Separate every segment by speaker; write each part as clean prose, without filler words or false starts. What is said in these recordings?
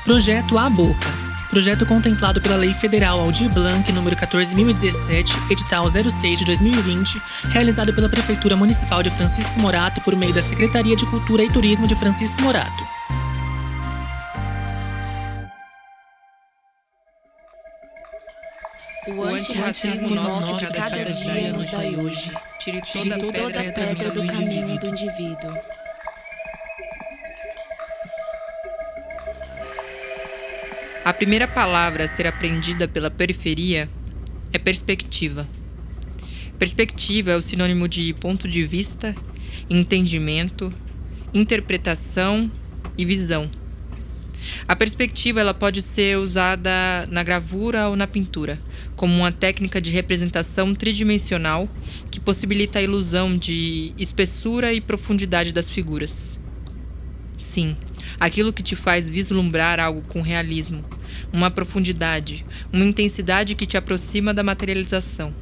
Speaker 1: Projeto A Boca. Projeto contemplado pela Lei Federal Aldir Blanc, número 14.017, edital 06 de 2020, realizado pela Prefeitura Municipal de Francisco Morato por meio da Secretaria de Cultura e Turismo de Francisco Morato.
Speaker 2: O antirracismo nosso que cada dia nos dai hoje. Tire toda a pedra do caminho do indivíduo.
Speaker 3: A primeira palavra a ser aprendida pela periferia é perspectiva. Perspectiva é o sinônimo de ponto de vista, entendimento, interpretação e visão. A perspectiva ela pode ser usada na gravura ou na pintura, como uma técnica de representação tridimensional que possibilita a ilusão de espessura e profundidade das figuras. Sim, aquilo que te faz vislumbrar algo com realismo, uma profundidade, uma intensidade que te aproxima da materialização.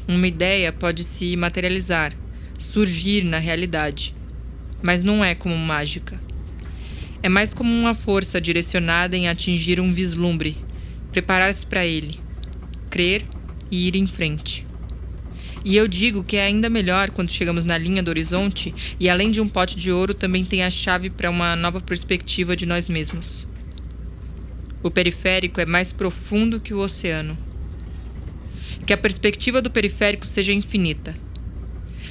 Speaker 3: Uma ideia pode se materializar, surgir na realidade, mas não é como mágica. É mais como uma força direcionada em atingir um vislumbre, preparar-se para ele, crer e ir em frente. E eu digo que é ainda melhor quando chegamos na linha do horizonte e além de um pote de ouro também tem a chave para uma nova perspectiva de nós mesmos. O periférico é mais profundo que o oceano. Que a perspectiva do periférico seja infinita.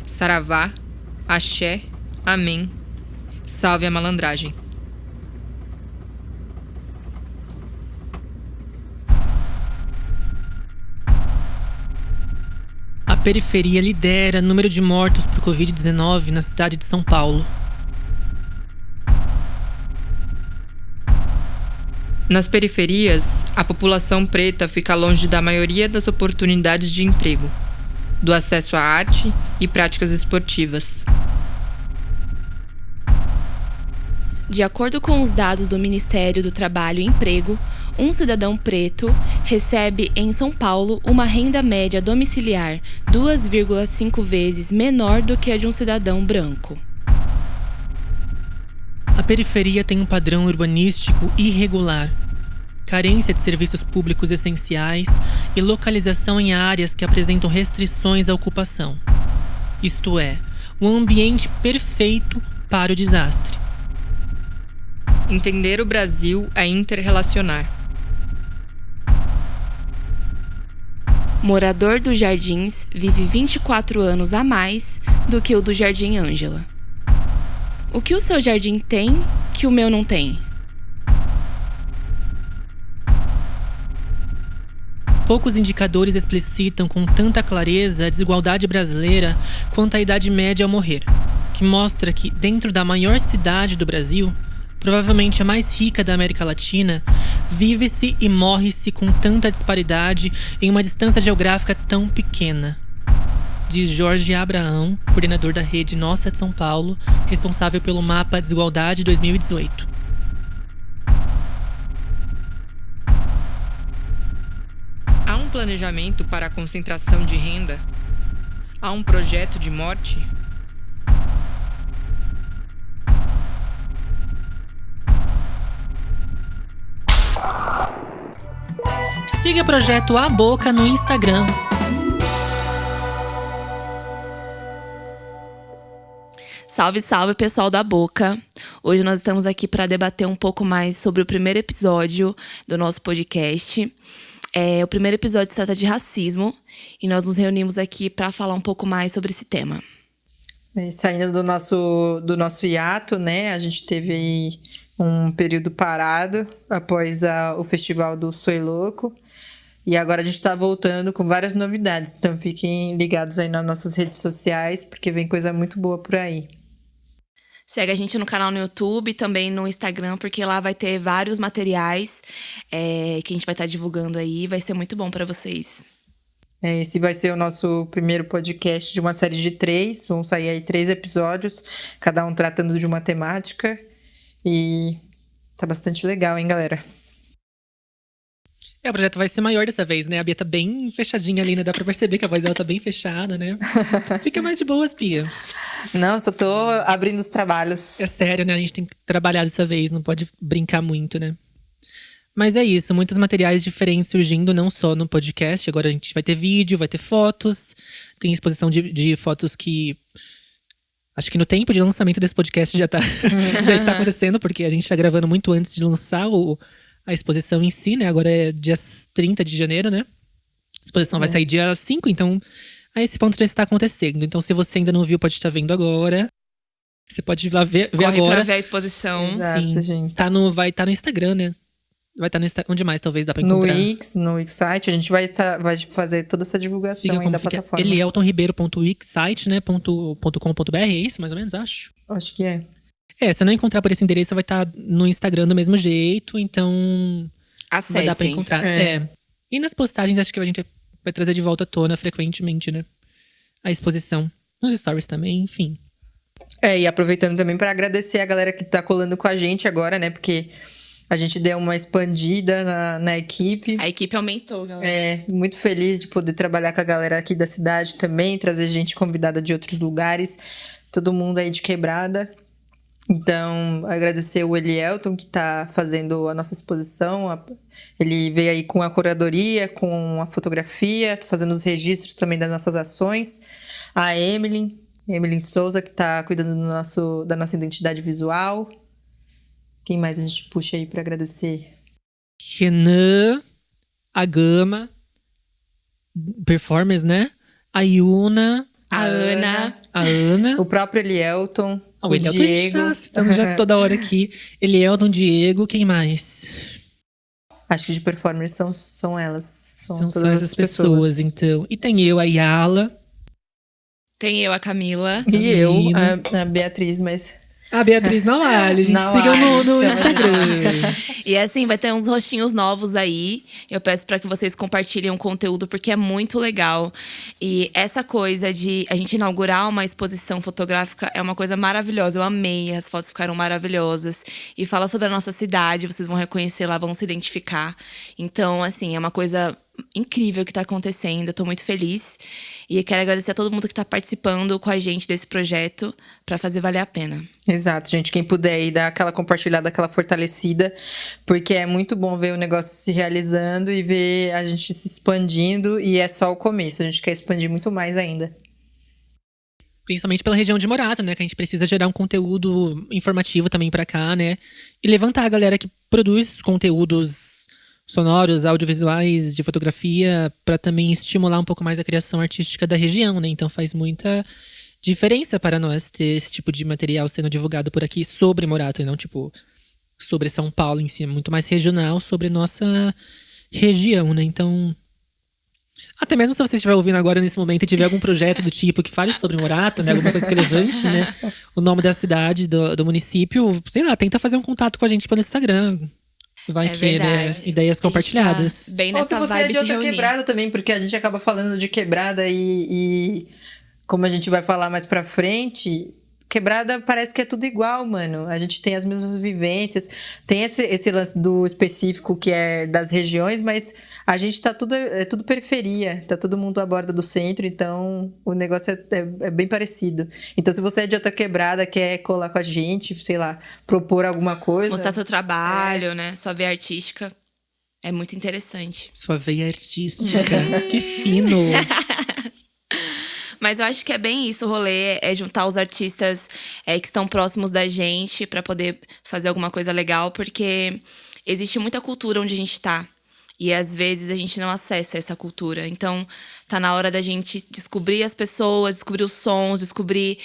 Speaker 3: Saravá, axé, amém. Salve a malandragem.
Speaker 1: A periferia lidera número de mortos por Covid-19 na cidade de São Paulo.
Speaker 3: Nas periferias, a população preta fica longe da maioria das oportunidades de emprego, do acesso à arte e práticas esportivas.
Speaker 2: De acordo com os dados do Ministério do Trabalho e Emprego, um cidadão preto recebe em São Paulo uma renda média domiciliar 2,5 vezes menor do que a de um cidadão branco.
Speaker 1: A periferia tem um padrão urbanístico irregular, carência de serviços públicos essenciais e localização em áreas que apresentam restrições à ocupação. Isto é, um ambiente perfeito para o desastre.
Speaker 3: Entender o Brasil é interrelacionar.
Speaker 2: Morador dos Jardins vive 24 anos a mais do que o do Jardim Ângela. O que o seu jardim tem que o meu não tem?
Speaker 1: Poucos indicadores explicitam com tanta clareza a desigualdade brasileira quanto a idade média ao morrer, que mostra que, dentro da maior cidade do Brasil, provavelmente a mais rica da América Latina, vive-se e morre-se com tanta disparidade em uma distância geográfica tão pequena. Diz Jorge Abraão, coordenador da rede Nossa de São Paulo, responsável pelo mapa Desigualdade 2018.
Speaker 3: Há um planejamento para a concentração de renda? Há um projeto de morte?
Speaker 1: Siga o Projeto A Boca no Instagram.
Speaker 2: Salve, salve, pessoal da Boca! Hoje nós estamos aqui para debater um pouco mais sobre o primeiro episódio do nosso podcast. O primeiro episódio se trata de racismo e nós nos reunimos aqui para falar um pouco mais sobre esse tema.
Speaker 4: Saindo do nosso hiato, né? A gente teve aí um período parado após o festival do Soy Louco. E agora a gente tá voltando com várias novidades. Então fiquem ligados aí nas nossas redes sociais, porque vem coisa muito boa por aí.
Speaker 2: Segue a gente no canal no YouTube, também no Instagram, porque lá vai ter vários materiais que a gente vai estar divulgando aí. Vai ser muito bom para vocês.
Speaker 4: Esse vai ser o nosso primeiro podcast de uma série de 3. Vão sair aí 3 episódios, cada um tratando de uma temática. E tá bastante legal, hein, galera?
Speaker 1: O projeto vai ser maior dessa vez, né? A Bia tá bem fechadinha ali, né? Dá pra perceber que a voz dela tá bem fechada, né? Fica mais de boas, Bia.
Speaker 4: Não, só tô abrindo os trabalhos.
Speaker 1: É sério, né? A gente tem que trabalhar dessa vez, não pode brincar muito, né? Mas é isso, muitos materiais diferentes surgindo, não só no podcast. Agora a gente vai ter vídeo, vai ter fotos. Tem exposição de fotos que… Acho que no tempo de lançamento desse podcast já está acontecendo, porque a gente está gravando muito antes de lançar a exposição em si, né? Agora é dia 30 de janeiro, né? A exposição vai sair dia 5, então a esse ponto já está acontecendo. Então, se você ainda não viu, pode estar vendo agora. Você pode ir lá ver
Speaker 3: Corre
Speaker 1: agora.
Speaker 3: pra ver a exposição.
Speaker 4: Exato,
Speaker 1: Sim,
Speaker 4: gente.
Speaker 1: vai estar no Instagram, né? Vai estar no Instagram. Onde mais talvez dá pra
Speaker 4: No
Speaker 1: encontrar?
Speaker 4: Wix site, a gente vai fazer toda essa divulgação
Speaker 1: Fica
Speaker 4: aí
Speaker 1: como
Speaker 4: da
Speaker 1: fica
Speaker 4: plataforma.
Speaker 1: elieltonribeiro.wixsite, né? .com.br, é isso, mais ou menos, acho.
Speaker 4: Acho que é.
Speaker 1: Se não encontrar por esse endereço, vai estar no Instagram do mesmo jeito, então vai dar pra
Speaker 3: Acessem.
Speaker 1: encontrar.
Speaker 4: É.
Speaker 1: E nas postagens, acho que a gente vai trazer de volta à tona frequentemente, né? A exposição. Nos stories também, enfim.
Speaker 4: E aproveitando também para agradecer a galera que tá colando com a gente agora, né? Porque a gente deu uma expandida na equipe.
Speaker 2: A equipe aumentou, galera.
Speaker 4: Muito feliz de poder trabalhar com a galera aqui da cidade também, trazer gente convidada de outros lugares, todo mundo aí de Quebrada. Então, agradecer o Elielton, que tá fazendo a nossa exposição. Ele veio aí com a curadoria, com a fotografia, tá fazendo os registros também das nossas ações. A Emily Souza, que tá cuidando da nossa identidade visual. Quem mais a gente puxa aí para agradecer?
Speaker 1: Renan, a Gama, performers, né? A Yuna,
Speaker 2: A Ana.
Speaker 4: O próprio Elielton.
Speaker 1: o Elielton
Speaker 4: Diego.
Speaker 1: Estamos já toda hora aqui. Elielton, Diego, quem mais?
Speaker 4: Acho que de performers são elas.
Speaker 1: São
Speaker 4: todas
Speaker 1: essas pessoas, então. E tem eu, a Yala.
Speaker 2: Tem eu, a Camila.
Speaker 4: E eu,
Speaker 1: Nina.
Speaker 4: a Beatriz, mas…
Speaker 1: A Beatriz Nawali, gente.
Speaker 4: Nawali,
Speaker 1: Sigam no
Speaker 4: chama
Speaker 1: Instagram.
Speaker 2: E assim, vai ter uns rostinhos novos aí. Eu peço pra que vocês compartilhem o conteúdo, porque é muito legal. E essa coisa de a gente inaugurar uma exposição fotográfica é uma coisa maravilhosa. Eu amei, as fotos ficaram maravilhosas. E fala sobre a nossa cidade, vocês vão reconhecer lá, vão se identificar. Então, assim, é uma coisa incrível que tá acontecendo. Eu tô muito feliz. E eu quero agradecer a todo mundo que tá participando com a gente desse projeto pra fazer valer a pena.
Speaker 4: Exato, gente. Quem puder aí dar aquela compartilhada, aquela fortalecida, porque é muito bom ver o negócio se realizando e ver a gente se expandindo, e é só o começo. A gente quer expandir muito mais ainda.
Speaker 1: Principalmente pela região de Morato, né? Que a gente precisa gerar um conteúdo informativo também pra cá, né? E levantar a galera que produz conteúdos sonoros, audiovisuais, de fotografia, pra também estimular um pouco mais a criação artística da região, né? Então faz muita diferença para nós ter esse tipo de material sendo divulgado por aqui sobre Morato, e não, tipo, sobre São Paulo em si. É muito mais regional sobre nossa região, né? Então, até mesmo se você estiver ouvindo agora nesse momento e tiver algum projeto do tipo que fale sobre Morato, né? Alguma coisa relevante, né? O nome da cidade, do município, sei lá, tenta fazer um contato com a gente pelo Instagram. Vai que, né?
Speaker 2: Verdade.
Speaker 1: Ideias compartilhadas.
Speaker 2: A gente tá bem
Speaker 4: Ou se
Speaker 2: nessa
Speaker 4: você é
Speaker 2: vibe
Speaker 4: de
Speaker 2: de
Speaker 4: outra
Speaker 2: reunir.
Speaker 4: quebrada também, porque a gente acaba falando de quebrada e como a gente vai falar mais pra frente, quebrada parece que é tudo igual, mano. A gente tem as mesmas vivências, tem esse lance do específico que é das regiões, mas a gente tá tudo periferia, tá todo mundo à borda do centro, então o negócio é bem parecido. Então se você é de outra quebrada, quer colar com a gente, sei lá, propor alguma coisa…
Speaker 2: Mostrar seu trabalho, né? Sua veia artística. É muito interessante.
Speaker 1: Sua veia artística. Que fino.
Speaker 2: Mas eu acho que é bem isso, o rolê é juntar os artistas que estão próximos da gente pra poder fazer alguma coisa legal, porque existe muita cultura onde a gente tá. E às vezes a gente não acessa essa cultura. Então, tá na hora da gente descobrir as pessoas, descobrir os sons, descobrir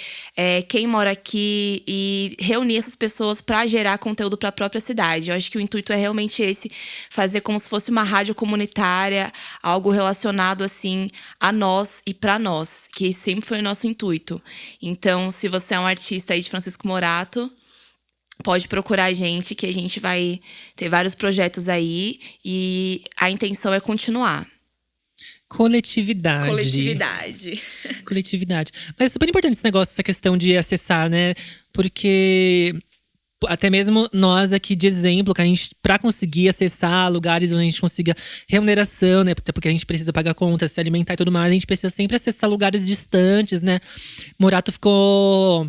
Speaker 2: quem mora aqui e reunir essas pessoas pra gerar conteúdo pra própria cidade. Eu acho que o intuito é realmente esse, fazer como se fosse uma rádio comunitária, algo relacionado assim a nós e pra nós, que sempre foi o nosso intuito. Então, se você é um artista aí de Francisco Morato, pode procurar a gente, que a gente vai ter vários projetos aí. E a intenção é continuar.
Speaker 1: Coletividade. Coletividade. Mas é super importante esse negócio, essa questão de acessar, né? Porque até mesmo nós aqui de exemplo, que a gente, pra conseguir acessar lugares onde a gente consiga remuneração, né? Até porque a gente precisa pagar contas, se alimentar e tudo mais, a gente precisa sempre acessar lugares distantes, né? Morato ficou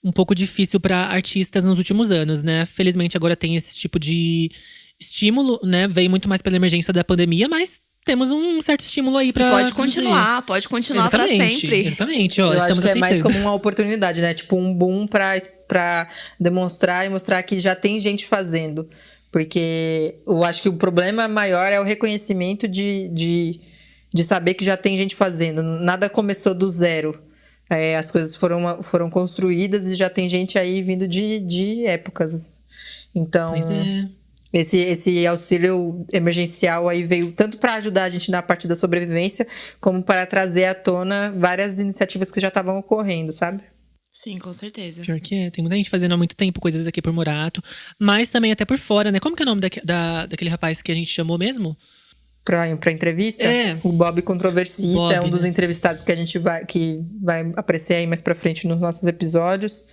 Speaker 1: um pouco difícil para artistas nos últimos anos, né? Felizmente agora tem esse tipo de estímulo, né? Veio muito mais pela emergência da pandemia, mas temos um certo estímulo aí pra
Speaker 2: pode continuar para sempre.
Speaker 1: Exatamente, ó,
Speaker 4: Eu
Speaker 1: estamos
Speaker 4: acho que é mais
Speaker 1: aceitando.
Speaker 4: como uma oportunidade, né? Tipo, um boom pra demonstrar e mostrar que já tem gente fazendo. Porque eu acho que o problema maior é o reconhecimento de saber que já tem gente fazendo. Nada começou do zero. As coisas foram construídas e já tem gente aí vindo de épocas. Então,
Speaker 1: Pois é.
Speaker 4: esse auxílio emergencial aí veio tanto para ajudar a gente na parte da sobrevivência, como para trazer à tona várias iniciativas que já estavam ocorrendo, sabe?
Speaker 2: Sim, com certeza.
Speaker 1: Pior que é. Tem muita gente fazendo há muito tempo coisas aqui por Morato. Mas também até por fora, né? Como que é o nome daquele rapaz que a gente chamou mesmo?
Speaker 4: Pra entrevista,
Speaker 1: É.
Speaker 4: o Bob Controversista
Speaker 1: Bob,
Speaker 4: é um dos
Speaker 1: né?
Speaker 4: entrevistados que a gente vai aparecer aí mais pra frente nos nossos episódios.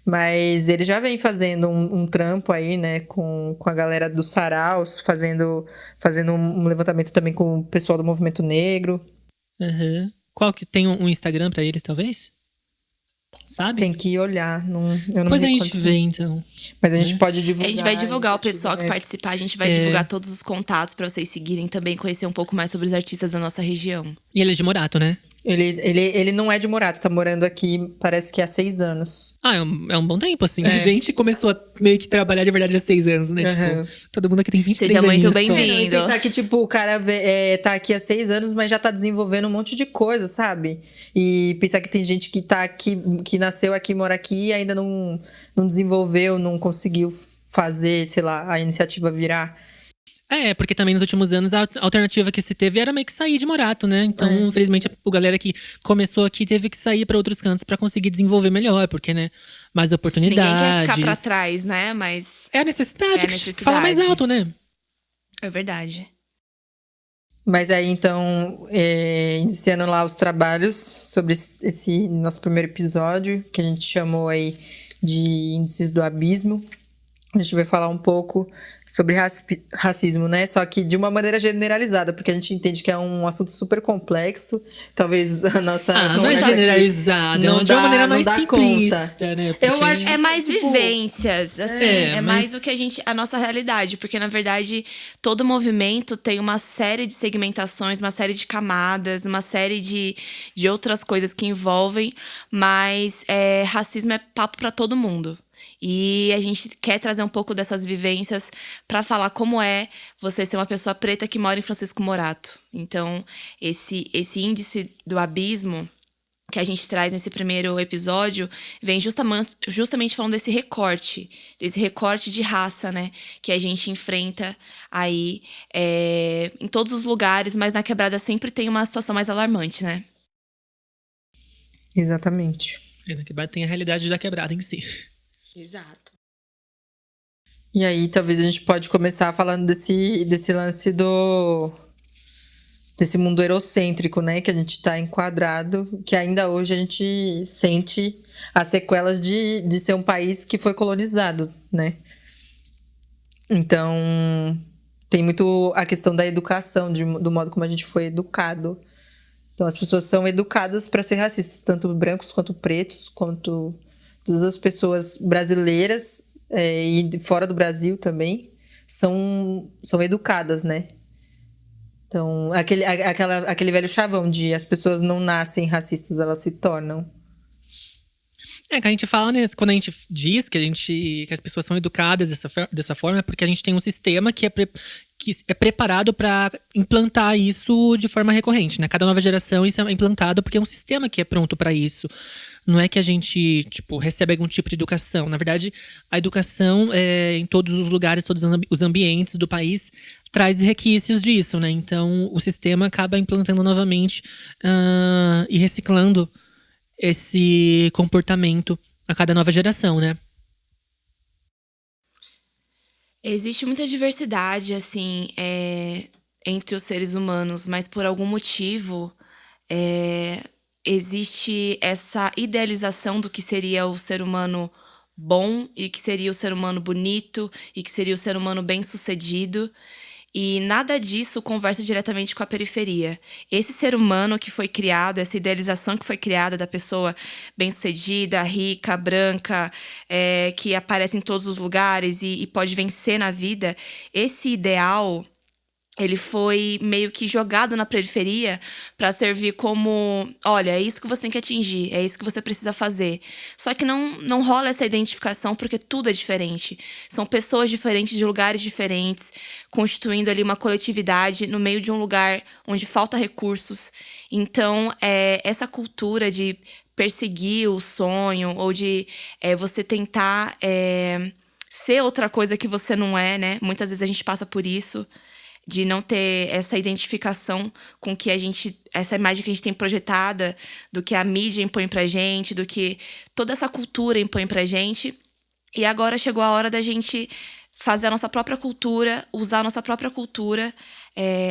Speaker 4: Mas ele já vem fazendo um trampo aí, né, com a galera do Saraus, fazendo um levantamento também com o pessoal do movimento negro.
Speaker 1: Aham. Qual que tem um Instagram pra eles, talvez? Sabe?
Speaker 4: Tem que olhar, eu não
Speaker 1: Depois
Speaker 4: me
Speaker 1: a
Speaker 4: recordo.
Speaker 1: gente vê, então.
Speaker 4: Mas a gente pode
Speaker 2: A
Speaker 4: divulgar.
Speaker 2: gente vai divulgar o
Speaker 4: a partir
Speaker 2: pessoal
Speaker 4: do
Speaker 2: que
Speaker 4: momento.
Speaker 2: participar, a gente vai divulgar todos os contatos pra vocês seguirem também, conhecer um pouco mais sobre os artistas da nossa região.
Speaker 1: E ele é de Morato, né?
Speaker 4: Ele não é de Morato, tá morando aqui, parece que há 6 anos.
Speaker 1: Ah, é um bom tempo, assim. A gente começou a meio que trabalhar de verdade há 6 anos, né?
Speaker 4: Aham.
Speaker 1: Tipo, todo mundo aqui tem 23
Speaker 2: Seja muito
Speaker 1: aninhos só.
Speaker 2: bem-vindo.
Speaker 4: E pensar que, tipo, o cara tá aqui há 6 anos, mas já tá desenvolvendo um monte de coisa, sabe? E pensar que tem gente que tá aqui, que nasceu aqui, mora aqui e ainda não desenvolveu, não conseguiu fazer, sei lá, a iniciativa virar.
Speaker 1: Porque também nos últimos anos a alternativa que se teve era meio que sair de Morato, né? Então, infelizmente, a galera que começou aqui teve que sair pra outros cantos pra conseguir desenvolver melhor, porque, né? Mais oportunidades.
Speaker 2: Ninguém quer ficar pra trás, né? Mas
Speaker 1: É a necessidade,
Speaker 2: É a
Speaker 1: que
Speaker 2: necessidade.
Speaker 1: fala mais alto, né?
Speaker 2: é verdade.
Speaker 4: Mas aí, então, iniciando lá os trabalhos sobre esse nosso primeiro episódio, que a gente chamou aí de Índices do Abismo, a gente vai falar um pouco sobre racismo, né? Só que de uma maneira generalizada, porque a gente entende que é um assunto super complexo. Talvez a nossa...
Speaker 1: Não é generalizado,
Speaker 4: não
Speaker 1: de uma
Speaker 4: dá-
Speaker 1: maneira
Speaker 4: não
Speaker 1: mais
Speaker 4: dá
Speaker 1: simplista, né? Porque...
Speaker 4: Eu acho
Speaker 2: É mais
Speaker 4: tipo,
Speaker 2: vivências, assim, é mais
Speaker 1: mas-
Speaker 2: o que a nossa realidade, porque na verdade todo movimento tem uma série de segmentações, uma série de camadas, uma série de outras coisas que envolvem, mas racismo é papo pra todo mundo. E a gente quer trazer um pouco dessas vivências pra falar como é você ser uma pessoa preta que mora em Francisco Morato. Então, esse índice do abismo que a gente traz nesse primeiro episódio vem justamente falando desse recorte de raça, né? Que a gente enfrenta aí em todos os lugares, mas na quebrada sempre tem uma situação mais alarmante, né?
Speaker 4: Exatamente.
Speaker 1: Na quebrada tem a realidade da quebrada em si.
Speaker 2: Exato.
Speaker 4: E aí, talvez a gente pode começar falando desse lance desse mundo eurocêntrico, né? Que a gente tá enquadrado, que ainda hoje a gente sente as sequelas de ser um país que foi colonizado, né? Então, tem muito a questão da educação, do modo como a gente foi educado. Então, as pessoas são educadas para ser racistas, tanto brancos quanto pretos, quanto todas as pessoas brasileiras e fora do Brasil também são educadas, né? Então, aquele velho chavão de as pessoas não nascem racistas, elas se tornam.
Speaker 1: Que a gente fala, né? Quando a gente diz que as pessoas são educadas dessa forma, é porque a gente tem um sistema que é preparado para implantar isso de forma recorrente, né? Cada nova geração isso é implantado porque é um sistema que é pronto para isso. Não é que a gente, recebe algum tipo de educação. Na verdade, a educação em todos os lugares, todos os ambientes do país traz requisitos disso, né? Então, o sistema acaba implantando novamente e reciclando esse comportamento a cada nova geração, né?
Speaker 2: Existe muita diversidade, assim, entre os seres humanos, mas por algum motivo existe essa idealização do que seria o ser humano bom e que seria o ser humano bonito e que seria o ser humano bem-sucedido. E nada disso conversa diretamente com a periferia. Esse ser humano que foi criado, essa idealização que foi criada da pessoa bem-sucedida, rica, branca, que aparece em todos os lugares e pode vencer na vida, esse ideal, ele foi meio que jogado na periferia para servir como, olha, é isso que você tem que atingir, é isso que você precisa fazer. Só que não rola essa identificação porque tudo é diferente. São pessoas diferentes de lugares diferentes, constituindo ali uma coletividade no meio de um lugar onde falta recursos. Então, essa cultura de perseguir o sonho ou de você tentar ser outra coisa que você não é, né? Muitas vezes a gente passa por isso, de não ter essa identificação com que essa imagem que a gente tem projetada, do que a mídia impõe pra gente, do que toda essa cultura impõe pra gente. E agora chegou a hora da gente fazer a nossa própria cultura, usar a nossa própria cultura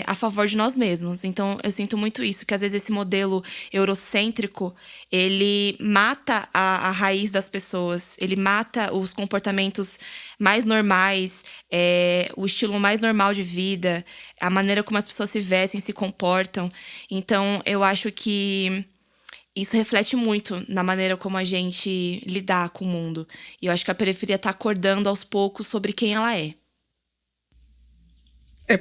Speaker 2: a favor de nós mesmos. Então, eu sinto muito isso, que às vezes esse modelo eurocêntrico, ele mata a raiz das pessoas, ele mata os comportamentos mais normais, o estilo mais normal de vida, a maneira como as pessoas se vestem, se comportam. Então, eu acho que isso reflete muito na maneira como a gente lidar com o mundo. E eu acho que a periferia está acordando aos poucos sobre quem ela é.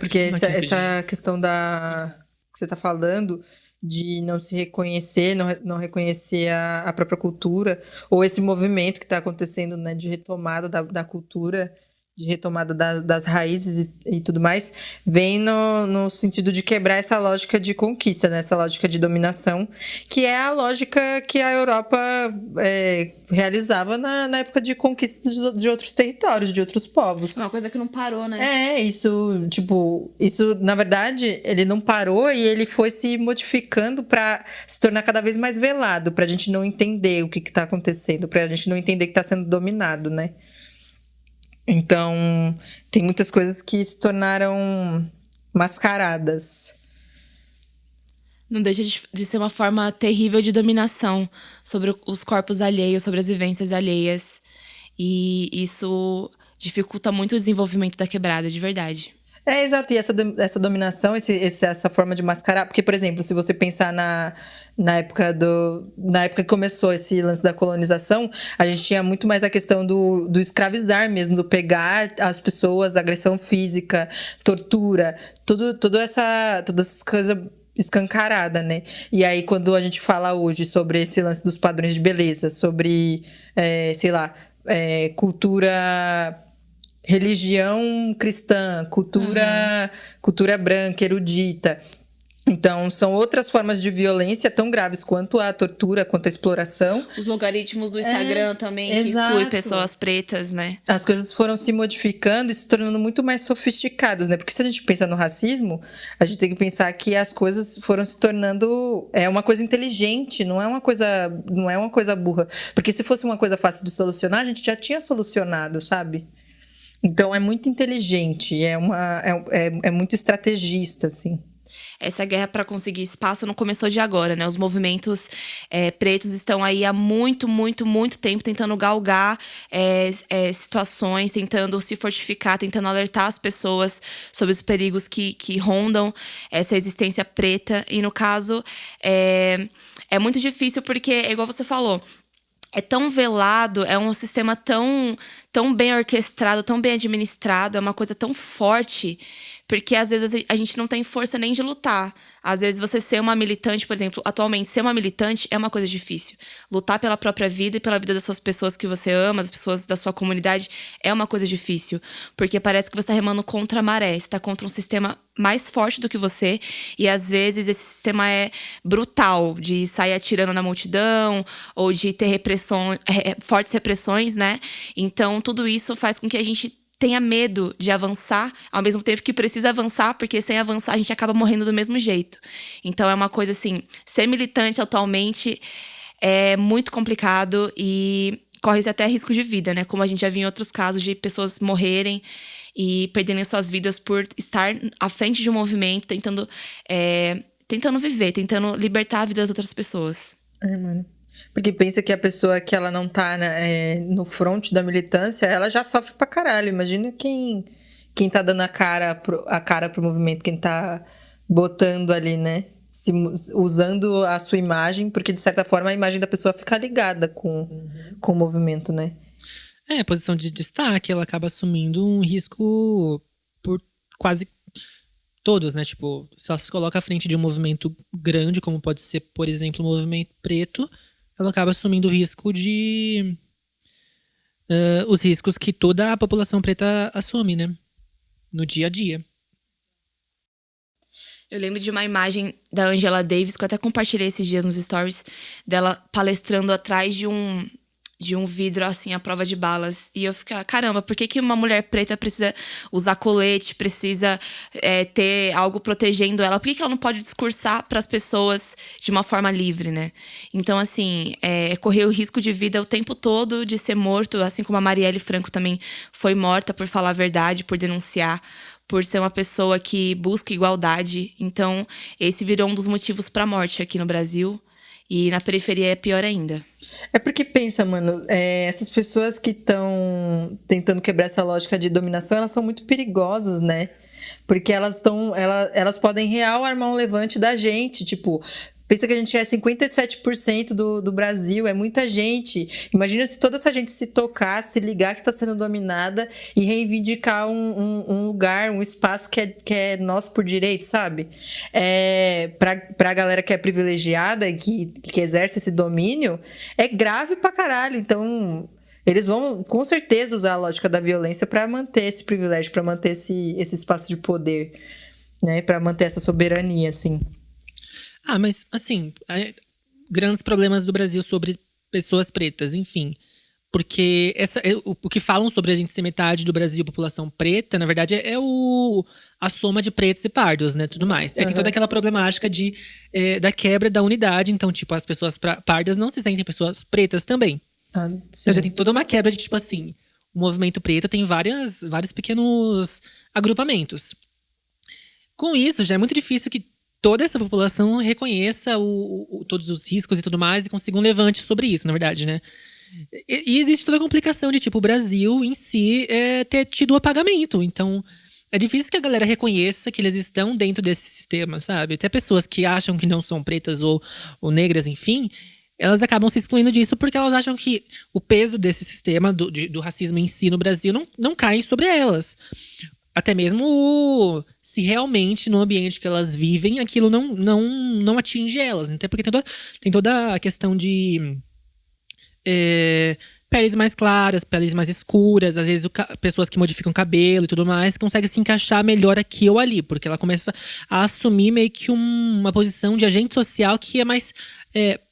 Speaker 4: Porque essa questão que você está falando de não se reconhecer, não reconhecer a própria cultura, ou esse movimento que está acontecendo, né, de retomada da cultura, de retomada das raízes e tudo mais, vem no sentido de quebrar essa lógica de conquista, né? Essa lógica de dominação, que é a lógica que a Europa realizava na época de conquista de outros territórios, de outros povos.
Speaker 2: Uma coisa que não parou, né?
Speaker 4: Isso, na verdade, ele não parou e ele foi se modificando para se tornar cada vez mais velado, pra gente não entender o que tá acontecendo, pra gente não entender que tá sendo dominado, né? Então, tem muitas coisas que se tornaram mascaradas.
Speaker 2: Não deixa de ser uma forma terrível de dominação sobre os corpos alheios, sobre as vivências alheias. E isso dificulta muito o desenvolvimento da quebrada, de verdade.
Speaker 4: Exato. E essa dominação, essa forma de mascarar... Porque, por exemplo, se você pensar na época que começou esse lance da colonização, a gente tinha muito mais a questão do escravizar mesmo, do pegar as pessoas, agressão física, tortura, todas essas coisas escancarada, né? E aí, quando a gente fala hoje sobre esse lance dos padrões de beleza, sobre, cultura... religião cristã, cultura branca, erudita. Então, são outras formas de violência tão graves quanto a tortura, quanto a exploração.
Speaker 2: Os logaritmos do Instagram também, que excluem pessoas pretas, né?
Speaker 4: As coisas foram se modificando e se tornando muito mais sofisticadas, né? Porque se a gente pensa no racismo, a gente tem que pensar que as coisas foram se tornando uma coisa inteligente, não é uma coisa burra. Porque se fosse uma coisa fácil de solucionar, a gente já tinha solucionado, sabe? Então, é muito inteligente, é muito estrategista, assim.
Speaker 2: Essa guerra para conseguir espaço não começou de agora, né? Os movimentos pretos estão aí há muito, muito, muito tempo tentando galgar situações, tentando se fortificar, tentando alertar as pessoas sobre os perigos que rondam essa existência preta. E, no caso, é muito difícil porque, é igual você falou, é tão velado, é um sistema tão bem orquestrado, tão bem administrado, é uma coisa tão forte, porque às vezes a gente não tem força nem de lutar. Às vezes você ser uma militante, por exemplo, atualmente ser uma militante é uma coisa difícil. Lutar pela própria vida e pela vida das suas pessoas que você ama, as pessoas da sua comunidade, é uma coisa difícil. Porque parece que você está remando contra a maré, você está contra um sistema mais forte do que você, e às vezes esse sistema é brutal, de sair atirando na multidão, ou de ter fortes repressões, né? Então, tudo isso faz com que a gente tenha medo de avançar, ao mesmo tempo que precisa avançar, porque sem avançar a gente acaba morrendo do mesmo jeito. Então é uma coisa assim, ser militante atualmente é muito complicado e corre-se até risco de vida, né? Como a gente já viu em outros casos de pessoas morrerem e perderem suas vidas por estar à frente de um movimento, tentando viver, tentando libertar a vida das outras pessoas.
Speaker 4: Mano. Porque pensa que a pessoa que ela não tá no front da militância, ela já sofre pra caralho. Imagina quem tá dando a cara pro movimento, quem tá botando ali, né? Usando a sua imagem, porque de certa forma a imagem da pessoa fica ligada com o movimento, né?
Speaker 1: A posição de destaque, ela acaba assumindo um risco por quase todos, né? Tipo, se ela se coloca à frente de um movimento grande, como pode ser, por exemplo, o movimento preto, ela acaba assumindo o risco de... os riscos que toda a população preta assume, né? No dia a dia.
Speaker 2: Eu lembro de uma imagem da Angela Davis, que eu até compartilhei esses dias nos stories, dela palestrando atrás de um vidro, assim, à prova de balas. E eu ficava, caramba, por que uma mulher preta precisa usar colete, precisa ter algo protegendo ela? Por que ela não pode discursar para as pessoas de uma forma livre, né? Então, assim, correr o risco de vida o tempo todo de ser morto, assim como a Marielle Franco também foi morta por falar a verdade, por denunciar, por ser uma pessoa que busca igualdade. Então, esse virou um dos motivos para a morte aqui no Brasil. E na periferia é pior ainda.
Speaker 4: É porque pensa, mano, essas pessoas que estão tentando quebrar essa lógica de dominação, elas são muito perigosas, né? Porque elas podem real armar um levante da gente, tipo... Pensa que a gente é 57% do Brasil, é muita gente. Imagina se toda essa gente se tocar, se ligar que está sendo dominada e reivindicar um lugar, um espaço que é nosso por direito, sabe? Pra galera que é privilegiada, que exerce esse domínio, é grave pra caralho. Então, eles vão com certeza usar a lógica da violência para manter esse privilégio, para manter esse espaço de poder, né? Para manter essa soberania, assim.
Speaker 1: Mas, assim, grandes problemas do Brasil sobre pessoas pretas, enfim. Porque o que falam sobre a gente ser metade do Brasil, população preta, na verdade, a soma de pretos e pardos, né? Tudo mais. Tem toda aquela problemática da quebra da unidade. Então, tipo, as pessoas pardas não se sentem pessoas pretas também. Então já tem toda uma quebra de, tipo assim, o movimento preto tem vários pequenos agrupamentos. Com isso, já é muito difícil que toda essa população reconheça todos os riscos e tudo mais e consiga um levante sobre isso, na verdade, né? E existe toda a complicação de, tipo, o Brasil em si ter tido o apagamento. Então, é difícil que a galera reconheça que eles estão dentro desse sistema, sabe? Até pessoas que acham que não são pretas ou negras, enfim, elas acabam se excluindo disso porque elas acham que o peso desse sistema do racismo em si no Brasil não cai sobre elas. Até mesmo se realmente no ambiente que elas vivem aquilo não atinge elas. Até porque tem toda a questão de peles mais claras, peles mais escuras. Às vezes pessoas que modificam o cabelo e tudo mais conseguem se encaixar melhor aqui ou ali. Porque ela começa a assumir meio que uma posição de agente social que é mais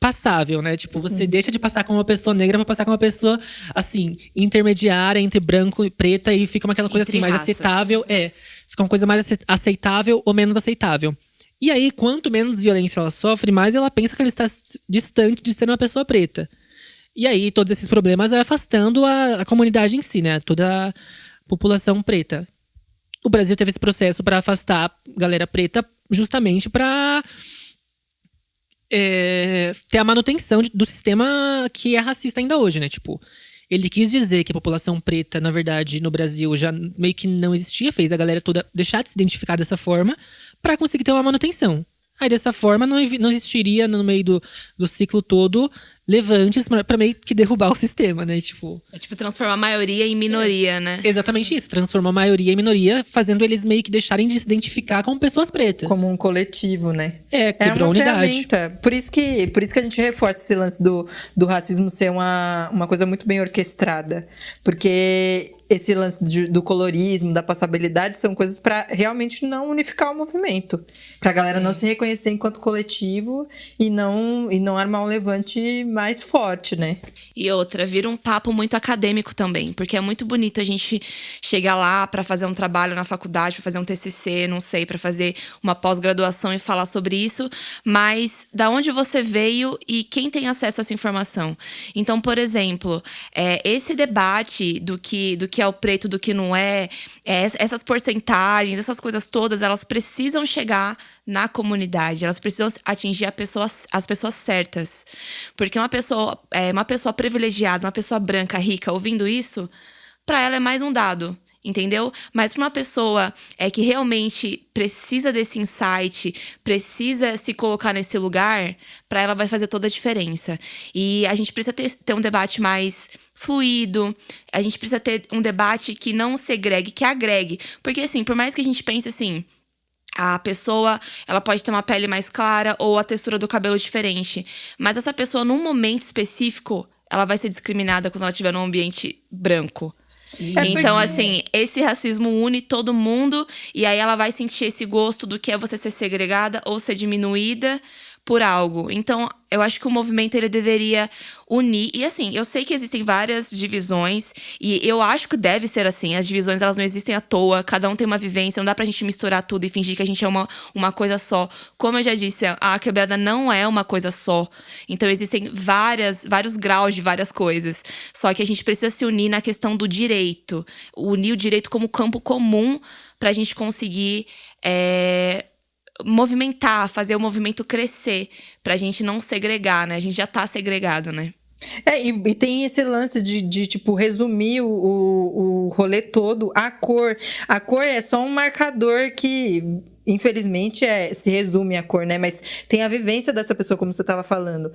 Speaker 1: passável, né? Tipo, você deixa de passar como uma pessoa negra pra passar como uma pessoa, assim, intermediária entre branco e preta. E fica aquela coisa assim, mais aceitável. Fica uma coisa mais aceitável ou menos aceitável. E aí, quanto menos violência ela sofre, mais ela pensa que ela está distante de ser uma pessoa preta. E aí, todos esses problemas vai afastando a comunidade em si, né? Toda a população preta. O Brasil teve esse processo para afastar a galera preta justamente para ter a manutenção do sistema que é racista ainda hoje, né? Tipo, ele quis dizer que a população preta, na verdade, no Brasil já meio que não existia, fez a galera toda deixar de se identificar dessa forma para conseguir ter uma manutenção. Aí, dessa forma, não existiria no meio do ciclo todo levantes pra meio que derrubar o sistema, né? Tipo,
Speaker 2: transformar a maioria em minoria, né?
Speaker 1: Exatamente isso. Transformar a maioria em minoria, fazendo eles meio que deixarem de se identificar como pessoas pretas.
Speaker 4: Como um coletivo, né?
Speaker 1: Quebrou a unidade.
Speaker 4: Ferramenta. Por isso que a gente reforça esse lance do racismo ser uma coisa muito bem orquestrada. Porque esse lance do colorismo, da passabilidade, são coisas para realmente não unificar o movimento. Pra galera não se reconhecer enquanto coletivo e não armar um levante mais forte, né?
Speaker 2: E outra, vira um papo muito acadêmico também, porque é muito bonito a gente chegar lá para fazer um trabalho na faculdade, para fazer um TCC, não sei, para fazer uma pós-graduação e falar sobre isso, mas da onde você veio e quem tem acesso a essa informação? Então, por exemplo, esse debate do que é o preto, do que não é. Essas porcentagens, essas coisas todas, elas precisam chegar na comunidade. Elas precisam atingir as pessoas certas. Porque uma pessoa privilegiada, uma pessoa branca, rica, ouvindo isso, para ela é mais um dado. Entendeu? Mas para uma pessoa que realmente precisa desse insight, precisa se colocar nesse lugar, para ela vai fazer toda a diferença. E a gente precisa ter um debate mais fluido, a gente precisa ter um debate que não segregue, que agregue. Porque assim, por mais que a gente pense assim, a pessoa, ela pode ter uma pele mais clara ou a textura do cabelo diferente, mas essa pessoa, num momento específico, ela vai ser discriminada quando ela estiver num ambiente branco.
Speaker 3: Sim.
Speaker 2: Então, assim, esse racismo une todo mundo. E aí ela vai sentir esse gosto do que é você ser segregada ou ser diminuída por algo. Então, eu acho que o movimento, ele deveria unir. E assim, eu sei que existem várias divisões. E eu acho que deve ser assim. As divisões, elas não existem à toa. Cada um tem uma vivência. Não dá pra gente misturar tudo e fingir que a gente é uma coisa só. Como eu já disse, a quebrada não é uma coisa só. Então, existem vários graus de várias coisas. Só que a gente precisa se unir na questão do direito. Unir o direito como campo comum pra gente conseguir movimentar, fazer o movimento crescer, pra gente não segregar, né? A gente já tá segregado, né?
Speaker 4: E tem esse lance de tipo, resumir o rolê todo. A cor é só um marcador que, infelizmente, se resume a cor, né? Mas tem a vivência dessa pessoa, como você estava falando.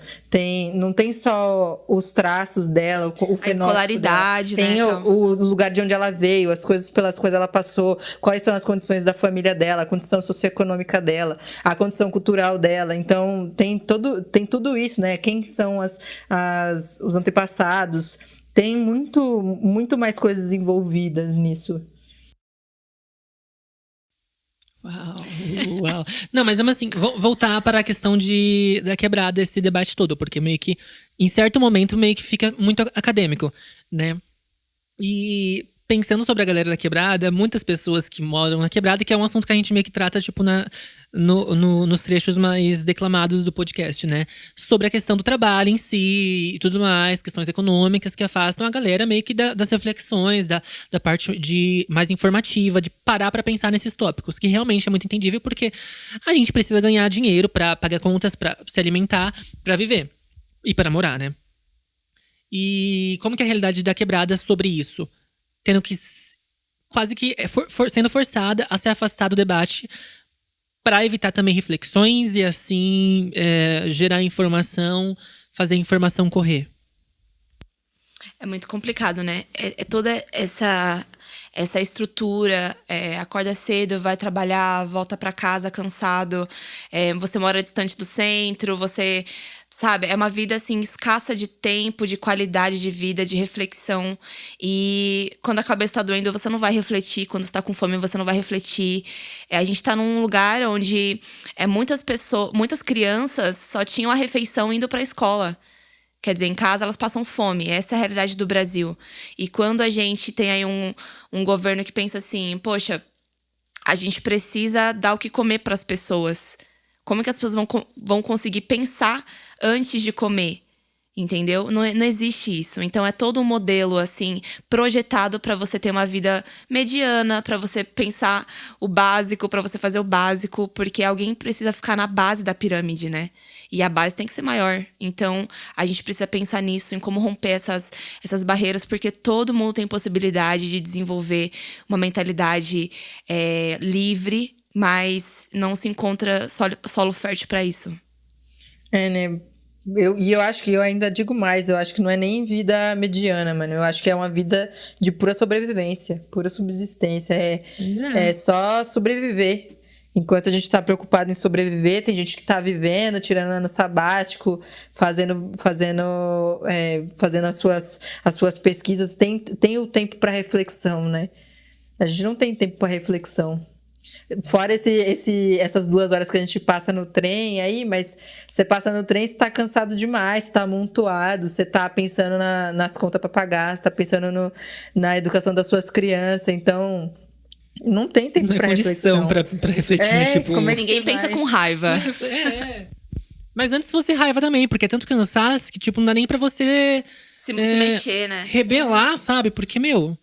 Speaker 4: Não tem só os traços dela, o fenótipo, a
Speaker 2: escolaridade,
Speaker 4: dela. Tem
Speaker 2: né?
Speaker 4: o lugar de onde ela veio, as coisas pelas quais ela passou, quais são as condições da família dela, a condição socioeconômica dela, a condição cultural dela. Então, tem tudo isso, né? Quem são os antepassados. Tem muito mais coisas envolvidas nisso.
Speaker 1: Uau. Não, mas assim, voltar para a questão da quebrada, esse debate todo, porque meio que, em certo momento, meio que fica muito acadêmico, né? E pensando sobre a galera da quebrada, muitas pessoas que moram na quebrada, que é um assunto que a gente meio que trata, tipo, nos trechos mais declamados do podcast, né? Sobre a questão do trabalho em si e tudo mais, questões econômicas que afastam a galera meio que das reflexões, da parte mais informativa, de parar pra pensar nesses tópicos, que realmente é muito entendível, porque a gente precisa ganhar dinheiro pra pagar contas, pra se alimentar, pra viver e para morar, né? E como que é a realidade da quebrada sobre isso? Tendo que quase que sendo forçada a se afastar do debate para evitar também reflexões e assim gerar informação, fazer a informação correr.
Speaker 2: É muito complicado, né? É toda essa estrutura, acorda cedo, vai trabalhar, volta para casa cansado, você mora distante do centro, você, sabe, é uma vida assim escassa de tempo, de qualidade de vida, de reflexão. E quando a cabeça tá doendo, você não vai refletir. Quando você tá com fome, você não vai refletir. A gente tá num lugar onde muitas crianças só tinham a refeição indo pra escola. Quer dizer, em casa elas passam fome. Essa é a realidade do Brasil. E quando a gente tem aí um governo que pensa assim, poxa, a gente precisa dar o que comer para as pessoas. Como que as pessoas vão conseguir pensar antes de comer? Entendeu? Não existe isso. Então é todo um modelo assim projetado para você ter uma vida mediana, para você pensar o básico, para você fazer o básico, porque alguém precisa ficar na base da pirâmide, né? E a base tem que ser maior. Então, a gente precisa pensar nisso, em como romper essas barreiras, porque todo mundo tem possibilidade de desenvolver uma mentalidade livre, mas não se encontra solo fértil para isso.
Speaker 4: Né? Eu acho que eu ainda digo mais, eu acho que não é nem vida mediana, mano. Eu acho que é uma vida de pura sobrevivência, pura subsistência. É só sobreviver. Enquanto a gente tá preocupado em sobreviver, tem gente que tá vivendo, tirando ano sabático, fazendo as suas pesquisas. Tem o tempo para reflexão, né? A gente não tem tempo para reflexão. Fora essas 2 horas que a gente passa no trem aí, mas você passa no trem, você tá cansado demais, você tá amontoado, você tá pensando nas contas para pagar, você tá pensando na educação das suas crianças, então não tem tempo para reflexão.
Speaker 1: Pra refletir, tipo...
Speaker 2: Como ninguém pensa com raiva.
Speaker 1: Mas antes fosse raiva também, porque é tanto cansaço que, tipo, não dá nem pra você...
Speaker 2: Se mexer, né?
Speaker 1: Rebelar, sabe? Porque, meu...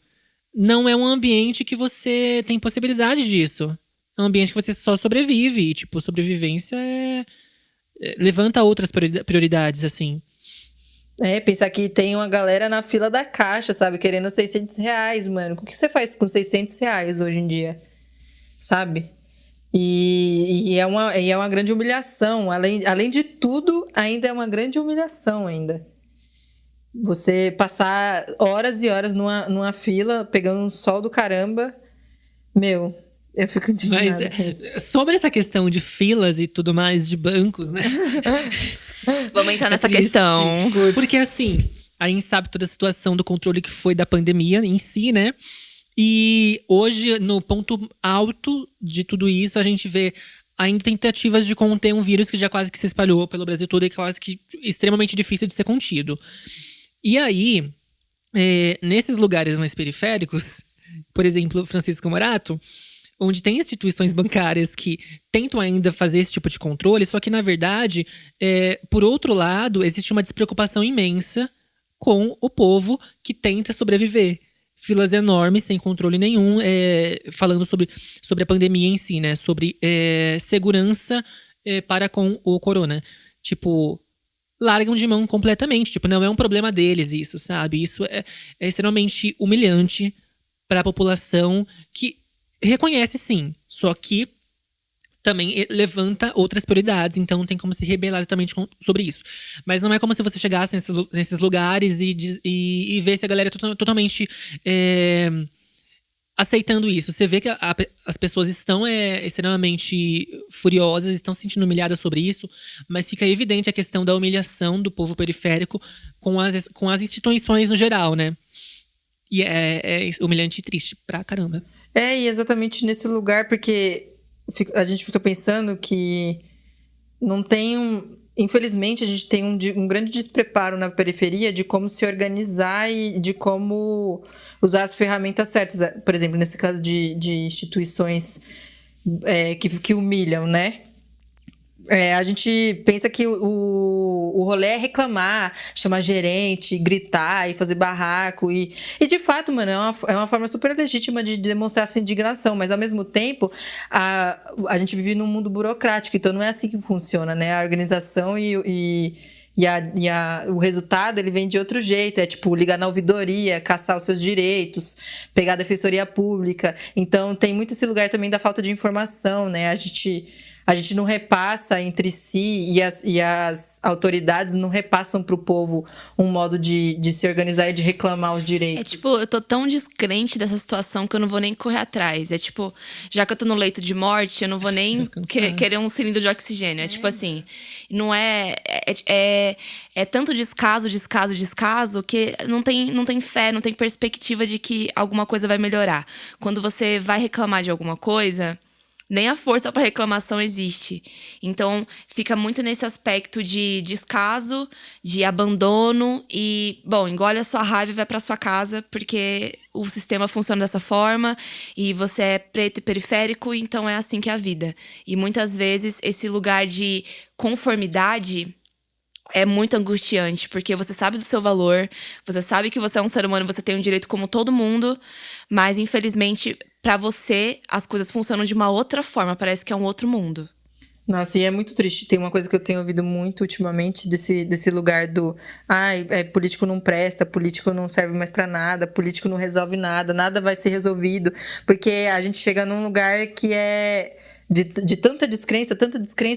Speaker 1: não é um ambiente que você tem possibilidade disso. É um ambiente que você só sobrevive. E, tipo, sobrevivência levanta outras prioridades, assim.
Speaker 4: Pensar que tem uma galera na fila da caixa, sabe? Querendo R$600, mano. O que você faz com R$600 hoje em dia? Sabe? E é uma grande humilhação. Além de tudo, ainda é uma grande humilhação ainda. Você passar horas e horas numa fila, pegando um sol do caramba. Meu, eu fico indignada.
Speaker 1: Mas sobre essa questão de filas e tudo mais, de bancos, né?
Speaker 2: Vamos entrar nessa
Speaker 1: triste,
Speaker 2: questão.
Speaker 1: Porque assim, a gente sabe toda a situação do controle que foi da pandemia em si, né? E hoje, no ponto alto de tudo isso, a gente vê ainda tentativas de conter um vírus que já quase que se espalhou pelo Brasil todo e que é quase que extremamente difícil de ser contido. E aí, nesses lugares mais periféricos, por exemplo, Francisco Morato, onde tem instituições bancárias que tentam ainda fazer esse tipo de controle, só que, na verdade, por outro lado, existe uma despreocupação imensa com o povo que tenta sobreviver. Filas enormes, sem controle nenhum, falando sobre a pandemia em si, né? Sobre segurança para com o corona. Tipo, largam de mão completamente. Tipo, não é um problema deles isso, sabe? Isso é extremamente humilhante para a população que reconhece, sim. Só que também levanta outras prioridades. Então não tem como se rebelar exatamente sobre isso. Mas não é como se você chegasse nesses lugares e vesse a galera totalmente aceitando isso. Você vê que as pessoas estão extremamente furiosas, estão se sentindo humilhadas sobre isso, mas fica evidente a questão da humilhação do povo periférico com as instituições no geral, né? E é humilhante e triste pra caramba.
Speaker 4: E exatamente nesse lugar, porque a gente fica pensando que não tem infelizmente, a gente tem um grande despreparo na periferia de como se organizar e de como usar as ferramentas certas. Por exemplo, nesse caso de instituições que humilham, né? A gente pensa que o rolê é reclamar, chamar gerente, gritar e fazer barraco. E de fato, mano, é uma forma super legítima de demonstrar sua indignação. Mas, ao mesmo tempo, a gente vive num mundo burocrático. Então, não é assim que funciona, né? A organização e o resultado, ele vem de outro jeito. É tipo, ligar na ouvidoria, caçar os seus direitos, pegar a defensoria pública. Então, tem muito esse lugar também da falta de informação, né? A gente não repassa entre si e as autoridades não repassam pro povo um modo de se organizar e de reclamar os direitos.
Speaker 2: Eu tô tão descrente dessa situação que eu não vou nem correr atrás. Já que eu tô no leito de morte, eu não vou nem querer um cilindro de oxigênio. Tipo assim, não é tanto descaso que não tem fé, não tem perspectiva de que alguma coisa vai melhorar. Quando você vai reclamar de alguma coisa, nem a força para reclamação existe. Então, fica muito nesse aspecto de descaso, de abandono e, bom, engole a sua raiva e vai para sua casa, porque o sistema funciona dessa forma e você é preto e periférico, então é assim que é a vida. E muitas vezes esse lugar de conformidade é muito angustiante, porque você sabe do seu valor, você sabe que você é um ser humano, você tem um direito como todo mundo, mas infelizmente, pra você, as coisas funcionam de uma outra forma, parece que é um outro mundo.
Speaker 4: Nossa, e é muito triste. Tem uma coisa que eu tenho ouvido muito ultimamente desse lugar do político não presta, político não serve mais pra nada, político não resolve nada, nada vai ser resolvido, porque a gente chega num lugar que é de tanta descrença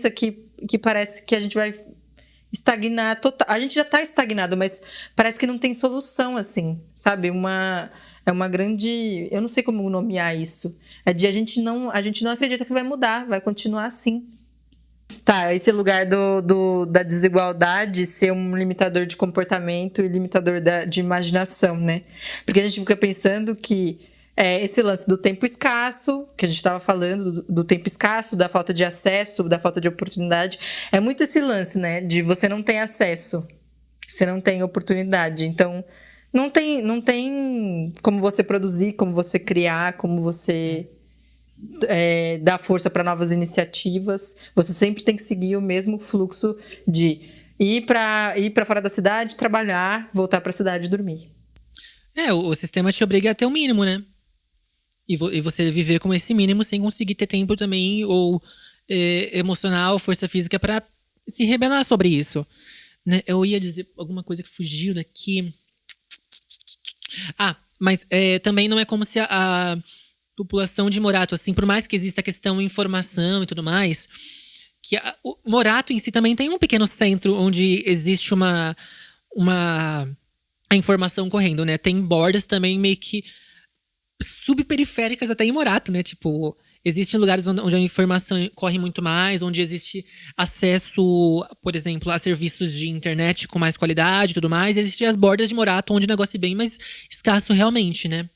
Speaker 4: que parece que a gente vai estagnar total. A gente já tá estagnado, mas parece que não tem solução, assim, sabe? É uma grande... Eu não sei como nomear isso. A gente não acredita que vai mudar, vai continuar assim. Tá, esse lugar da desigualdade ser um limitador de comportamento e limitador de imaginação, né? Porque a gente fica pensando que esse lance do tempo escasso, que a gente estava falando, do tempo escasso, da falta de acesso, da falta de oportunidade, é muito esse lance, né? De você não ter acesso, você não tem oportunidade. Então, não tem como você produzir, como você criar, como você dar força para novas iniciativas. Você sempre tem que seguir o mesmo fluxo de ir para fora da cidade, trabalhar, voltar para a cidade e dormir.
Speaker 1: O sistema te obriga a ter um mínimo, né? E você viver com esse mínimo sem conseguir ter tempo também, ou emocional, força física pra se rebelar sobre isso. Né? Eu ia dizer alguma coisa que fugiu daqui. Mas também não é como se a população de Morato, assim, por mais que exista a questão de informação e tudo mais, que o Morato em si também tem um pequeno centro onde existe a informação correndo, né? Tem bordas também meio que subperiféricas até em Morato, né? Tipo, existem lugares onde a informação corre muito mais, onde existe acesso, por exemplo, a serviços de internet com mais qualidade e tudo mais. E existem as bordas de Morato, onde o negócio é bem mais escasso realmente, né?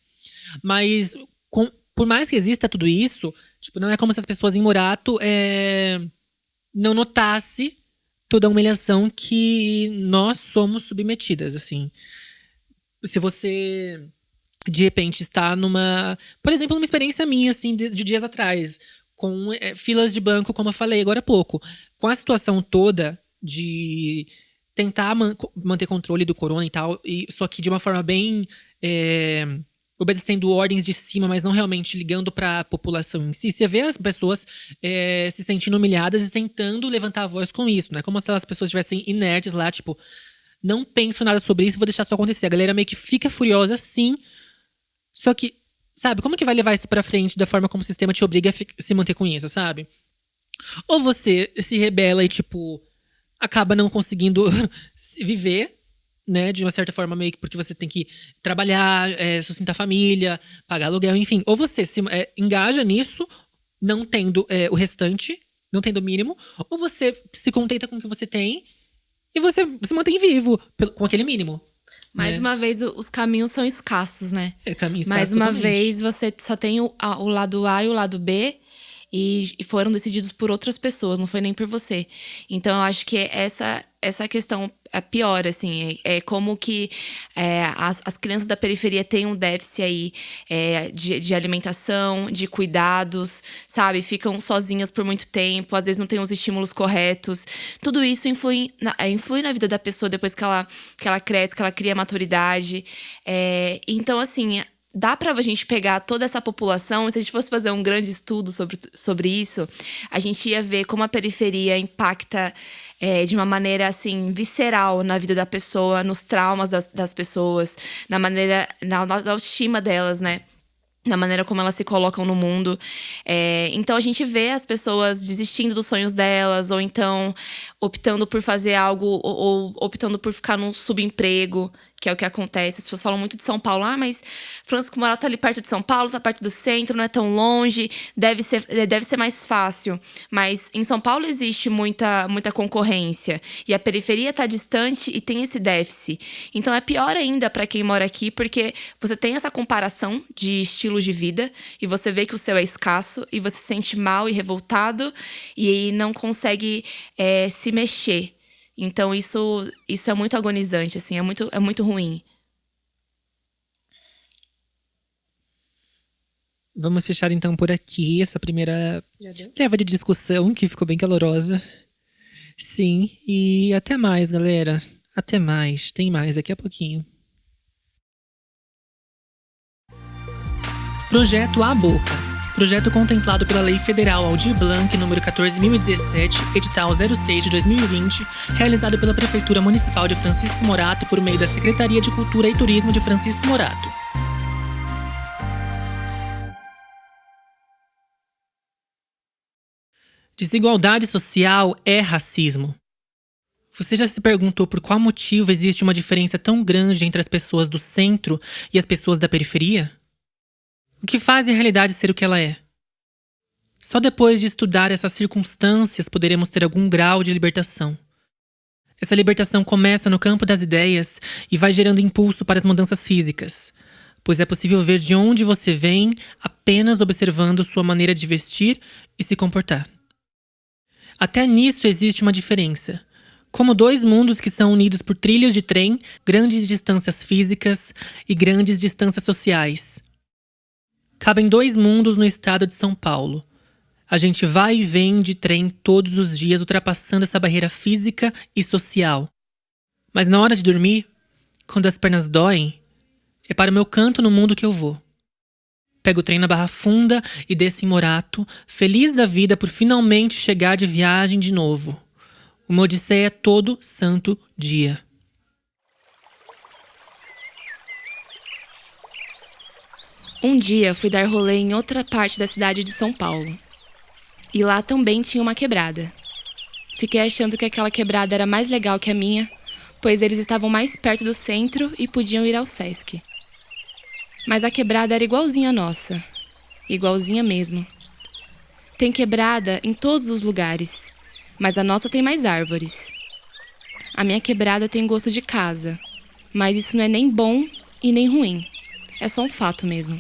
Speaker 1: Mas, por mais que exista tudo isso, tipo, não é como se as pessoas em Morato não notassem toda a humilhação que nós somos submetidas, assim. Se você, de repente, está por exemplo, numa experiência minha, assim, de dias atrás, com filas de banco, como eu falei agora há pouco, com a situação toda de tentar manter controle do corona e tal, só que de uma forma bem obedecendo ordens de cima, mas não realmente ligando para a população em si. Você vê as pessoas se sentindo humilhadas e tentando levantar a voz com isso, né? Como se as pessoas estivessem inertes lá, tipo, não penso nada sobre isso, vou deixar só acontecer. A galera meio que fica furiosa, sim. Só que, sabe, como que vai levar isso pra frente da forma como o sistema te obriga a se manter com isso, sabe? Ou você se rebela e, tipo, acaba não conseguindo viver, né? De uma certa forma, meio que porque você tem que trabalhar, sustentar a família, pagar aluguel, enfim. Ou você se engaja nisso, não tendo o restante, não tendo o mínimo. Ou você se contenta com o que você tem e você se mantém vivo com aquele mínimo.
Speaker 2: Mais uma vez, os caminhos são escassos, né?
Speaker 1: Caminho escasso
Speaker 2: Mais uma
Speaker 1: totalmente.
Speaker 2: vez, você só tem o lado A e o lado B. E foram decididos por outras pessoas, não foi nem por você. Então, eu acho que essa questão é pior, assim. É como que as crianças da periferia têm um déficit aí de alimentação, de cuidados, sabe? Ficam sozinhas por muito tempo, às vezes não têm os estímulos corretos. Tudo isso influi na vida da pessoa depois que ela cresce, que ela cria maturidade. Então, assim, dá pra gente pegar toda essa população, se a gente fosse fazer um grande estudo sobre isso, a gente ia ver como a periferia impacta de uma maneira, assim, visceral na vida da pessoa, nos traumas das pessoas, na autoestima delas, né? Na maneira como elas se colocam no mundo. Então, a gente vê as pessoas desistindo dos sonhos delas, ou então optando por fazer algo, ou optando por ficar num subemprego, que é o que acontece. As pessoas falam muito de São Paulo. Mas Francisco Morato tá ali perto de São Paulo, tá perto do centro, não é tão longe, deve ser mais fácil. Mas em São Paulo existe muita concorrência. E a periferia tá distante e tem esse déficit. Então é pior ainda para quem mora aqui, porque você tem essa comparação de estilos de vida e você vê que o seu é escasso e você se sente mal e revoltado e não consegue se mexer. Então, isso é muito agonizante, assim, é muito ruim.
Speaker 1: Vamos fechar, então, por aqui essa primeira leva de discussão, que ficou bem calorosa. Sim, e até mais, galera. Até mais. Tem mais daqui a pouquinho. Projeto A Boca. Projeto contemplado pela Lei Federal Aldir Blanc, número 14.017, edital 06 de 2020, realizado pela Prefeitura Municipal de Francisco Morato por meio da Secretaria de Cultura e Turismo de Francisco Morato. Desigualdade social é racismo. Você já se perguntou por qual motivo existe uma diferença tão grande entre as pessoas do centro e as pessoas da periferia? O que faz a realidade ser o que ela é? Só depois de estudar essas circunstâncias poderemos ter algum grau de libertação. Essa libertação começa no campo das ideias e vai gerando impulso para as mudanças físicas, pois é possível ver de onde você vem apenas observando sua maneira de vestir e se comportar. Até nisso existe uma diferença. Como dois mundos que são unidos por trilhos de trem, grandes distâncias físicas e grandes distâncias sociais. Cabem dois mundos no estado de São Paulo. A gente vai e vem de trem todos os dias, ultrapassando essa barreira física e social. Mas na hora de dormir, quando as pernas doem, É para o meu canto no mundo que eu vou. Pego o trem na Barra Funda e desço em Morato, feliz da vida por finalmente chegar de viagem de novo. Uma odisseia todo santo dia.
Speaker 2: Um dia fui dar rolê em outra parte da cidade de São Paulo. E lá também tinha uma quebrada. Fiquei achando que aquela quebrada era mais legal que a minha, pois eles estavam mais perto do centro e podiam ir ao Sesc. Mas a quebrada era igualzinha à nossa. Igualzinha mesmo. Tem quebrada em todos os lugares, mas a nossa tem mais árvores. A minha quebrada tem gosto de casa, mas isso não é nem bom e nem ruim. É só um fato mesmo.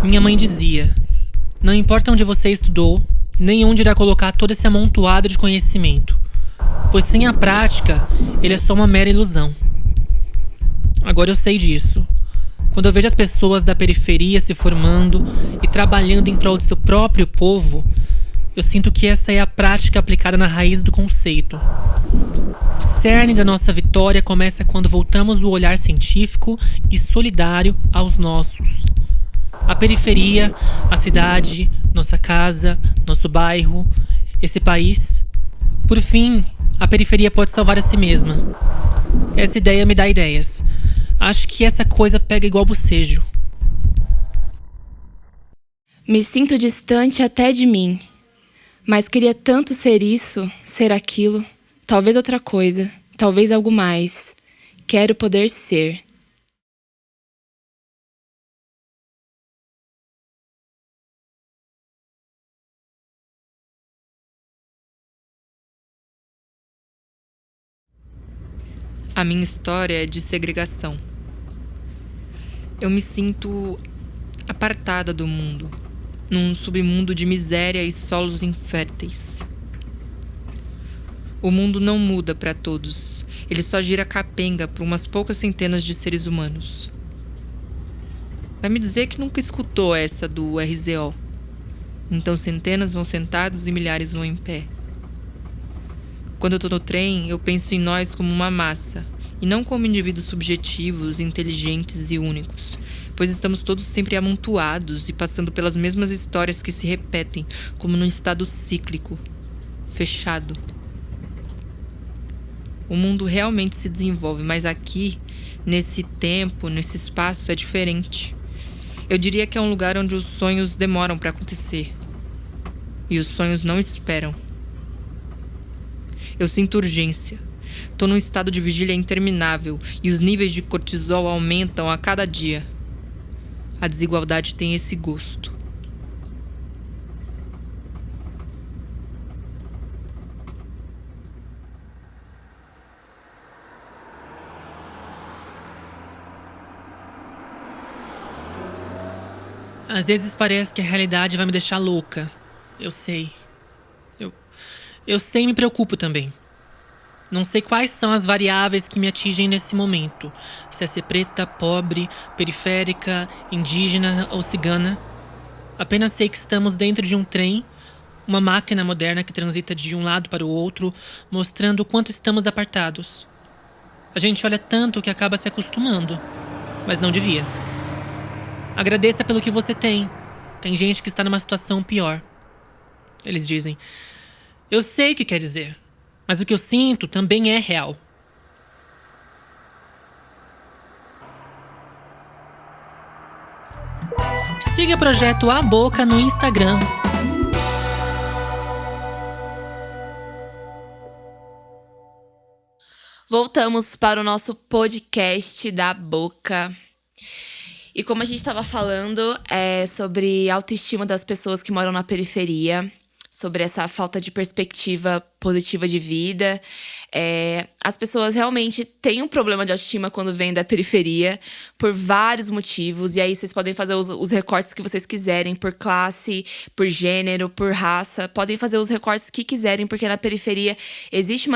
Speaker 1: Minha mãe dizia: não importa onde você estudou, nem onde irá colocar todo esse amontoado de conhecimento, pois sem a prática, ele é só uma mera ilusão. Agora eu sei disso. Quando eu vejo as pessoas da periferia se formando e trabalhando em prol do seu próprio povo, eu sinto que essa é a prática aplicada na raiz do conceito. O cerne da nossa vitória começa quando voltamos o olhar científico e solidário aos nossos. A periferia, a cidade, nossa casa, nosso bairro, esse país. Por fim, a periferia pode salvar a si mesma. Essa ideia me dá ideias. Acho que essa coisa pega igual bocejo.
Speaker 2: Me sinto distante até de mim, mas queria tanto ser isso, ser aquilo, talvez outra coisa, talvez algo mais. Quero poder ser.
Speaker 3: A minha história é de segregação. Eu me sinto apartada do mundo, num submundo de miséria e solos inférteis. O mundo não muda para todos, ele só gira capenga para umas poucas centenas de seres humanos. Vai me dizer que nunca escutou essa do RZO. Então centenas vão sentados e milhares vão em pé. Quando eu tô no trem, eu penso em nós como uma massa, e não como indivíduos subjetivos, inteligentes e únicos, pois estamos todos sempre amontoados e passando pelas mesmas histórias que se repetem, como num estado cíclico, fechado. O mundo realmente se desenvolve, mas aqui, nesse tempo, nesse espaço, é diferente. Eu diria que é um lugar onde os sonhos demoram para acontecer, e os sonhos não esperam. Eu sinto urgência. Tô num estado de vigília interminável e os níveis de cortisol aumentam a cada dia. A desigualdade tem esse gosto.
Speaker 1: Às vezes parece que a realidade vai me deixar louca. Eu sei. Eu sei e me preocupo também. Não sei quais são as variáveis que me atingem nesse momento. Se é ser preta, pobre, periférica, indígena ou cigana. Apenas sei que estamos dentro de um trem, uma máquina moderna que transita de um lado para o outro, mostrando o quanto estamos apartados. A gente olha tanto que acaba se acostumando, mas não devia. Agradeça pelo que você tem. Tem gente que está numa situação pior. Eles dizem: eu sei o que quer dizer, mas o que eu sinto também é real. Siga o Projeto A Boca no Instagram.
Speaker 2: Voltamos para o nosso podcast da Boca. E como a gente estava falando sobre autoestima das pessoas que moram na periferia, sobre essa falta de perspectiva positiva de vida. As pessoas realmente têm um problema de autoestima quando vêm da periferia, por vários motivos. E aí vocês podem fazer os recortes que vocês quiserem, por classe, por gênero, por raça. Podem fazer os recortes que quiserem, porque na periferia existe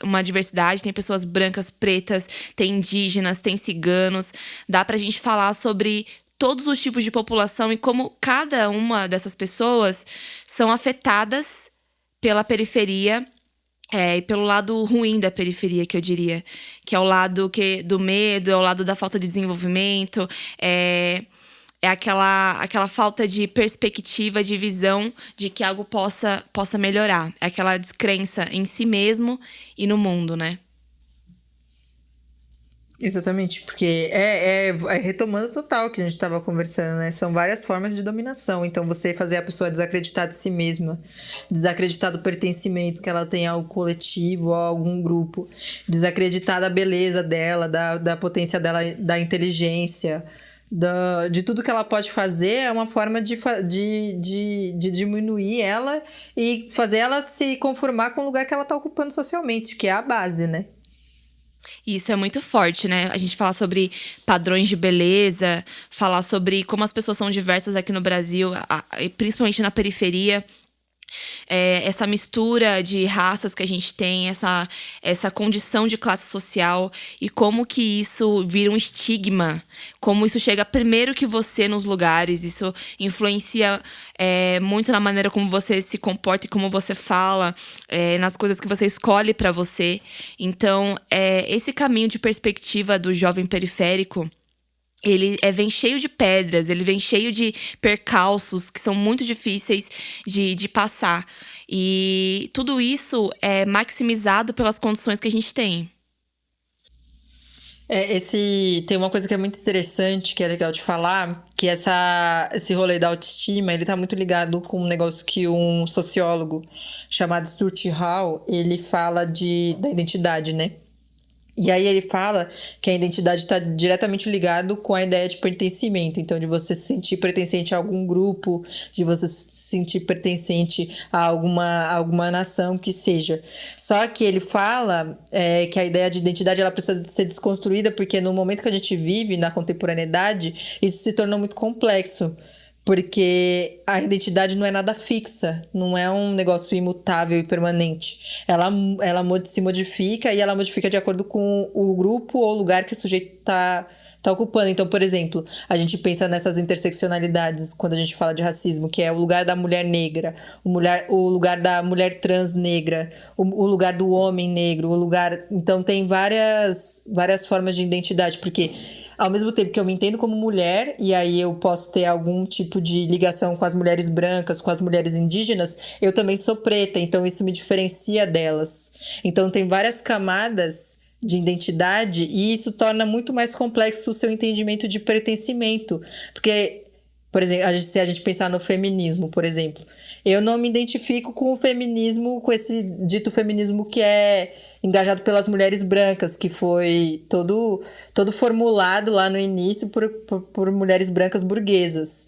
Speaker 2: uma diversidade. Tem pessoas brancas, pretas, tem indígenas, tem ciganos. Dá pra gente falar sobre todos os tipos de população e como cada uma dessas pessoas são afetadas pela periferia. E pelo lado ruim da periferia, que eu diria. Que é o lado do medo, é o lado da falta de desenvolvimento. É aquela falta de perspectiva, de visão de que algo possa melhorar. É aquela descrença em si mesmo e no mundo, né?
Speaker 4: Exatamente, porque retomando total o que a gente estava conversando, né? São várias formas de dominação. Então, você fazer a pessoa desacreditar de si mesma, desacreditar do pertencimento que ela tem ao coletivo, a algum grupo, desacreditar da beleza dela, da potência dela, da inteligência, de tudo que ela pode fazer, é uma forma de diminuir ela e fazer ela se conformar com o lugar que ela está ocupando socialmente, que é a base, né?
Speaker 2: Isso é muito forte, né? A gente falar sobre padrões de beleza, falar sobre como as pessoas são diversas aqui no Brasil, principalmente na periferia. Essa mistura de raças que a gente tem, essa condição de classe social e como que isso vira um estigma, como isso chega primeiro que você nos lugares, isso influencia muito na maneira como você se comporta e como você fala, nas coisas que você escolhe pra você. Então, esse caminho de perspectiva do jovem periférico, ele vem cheio de pedras, ele vem cheio de percalços que são muito difíceis de passar. E tudo isso é maximizado pelas condições que a gente tem.
Speaker 4: Tem uma coisa que é muito interessante, que é legal de falar, que esse rolê da autoestima, ele tá muito ligado com um negócio que um sociólogo chamado Stuart Hall, ele fala da identidade, né? E aí ele fala que a identidade está diretamente ligado com a ideia de pertencimento. Então, de você se sentir pertencente a algum grupo, de você se sentir pertencente a alguma nação que seja. Só que ele fala que a ideia de identidade ela precisa ser desconstruída, porque no momento que a gente vive, na contemporaneidade, isso se torna muito complexo. Porque a identidade não é nada fixa, não é um negócio imutável e permanente. Ela se modifica e ela modifica de acordo com o grupo ou lugar que o sujeito tá ocupando. Então, por exemplo, a gente pensa nessas interseccionalidades quando a gente fala de racismo, que é o lugar da mulher negra, o lugar da mulher trans negra, o lugar do homem negro, Então, tem várias formas de identidade, porque ao mesmo tempo que eu me entendo como mulher, e aí eu posso ter algum tipo de ligação com as mulheres brancas, com as mulheres indígenas, eu também sou preta, então isso me diferencia delas. Então tem várias camadas de identidade e isso torna muito mais complexo o seu entendimento de pertencimento. Porque, por exemplo, se a gente pensar no feminismo, por exemplo, eu não me identifico com o feminismo, com esse dito feminismo que é engajado pelas mulheres brancas, que foi todo formulado lá no início por mulheres brancas burguesas.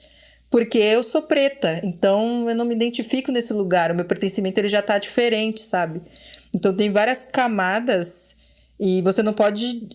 Speaker 4: Porque eu sou preta, então eu não me identifico nesse lugar, o meu pertencimento ele já tá diferente, sabe? Então tem várias camadas e você não pode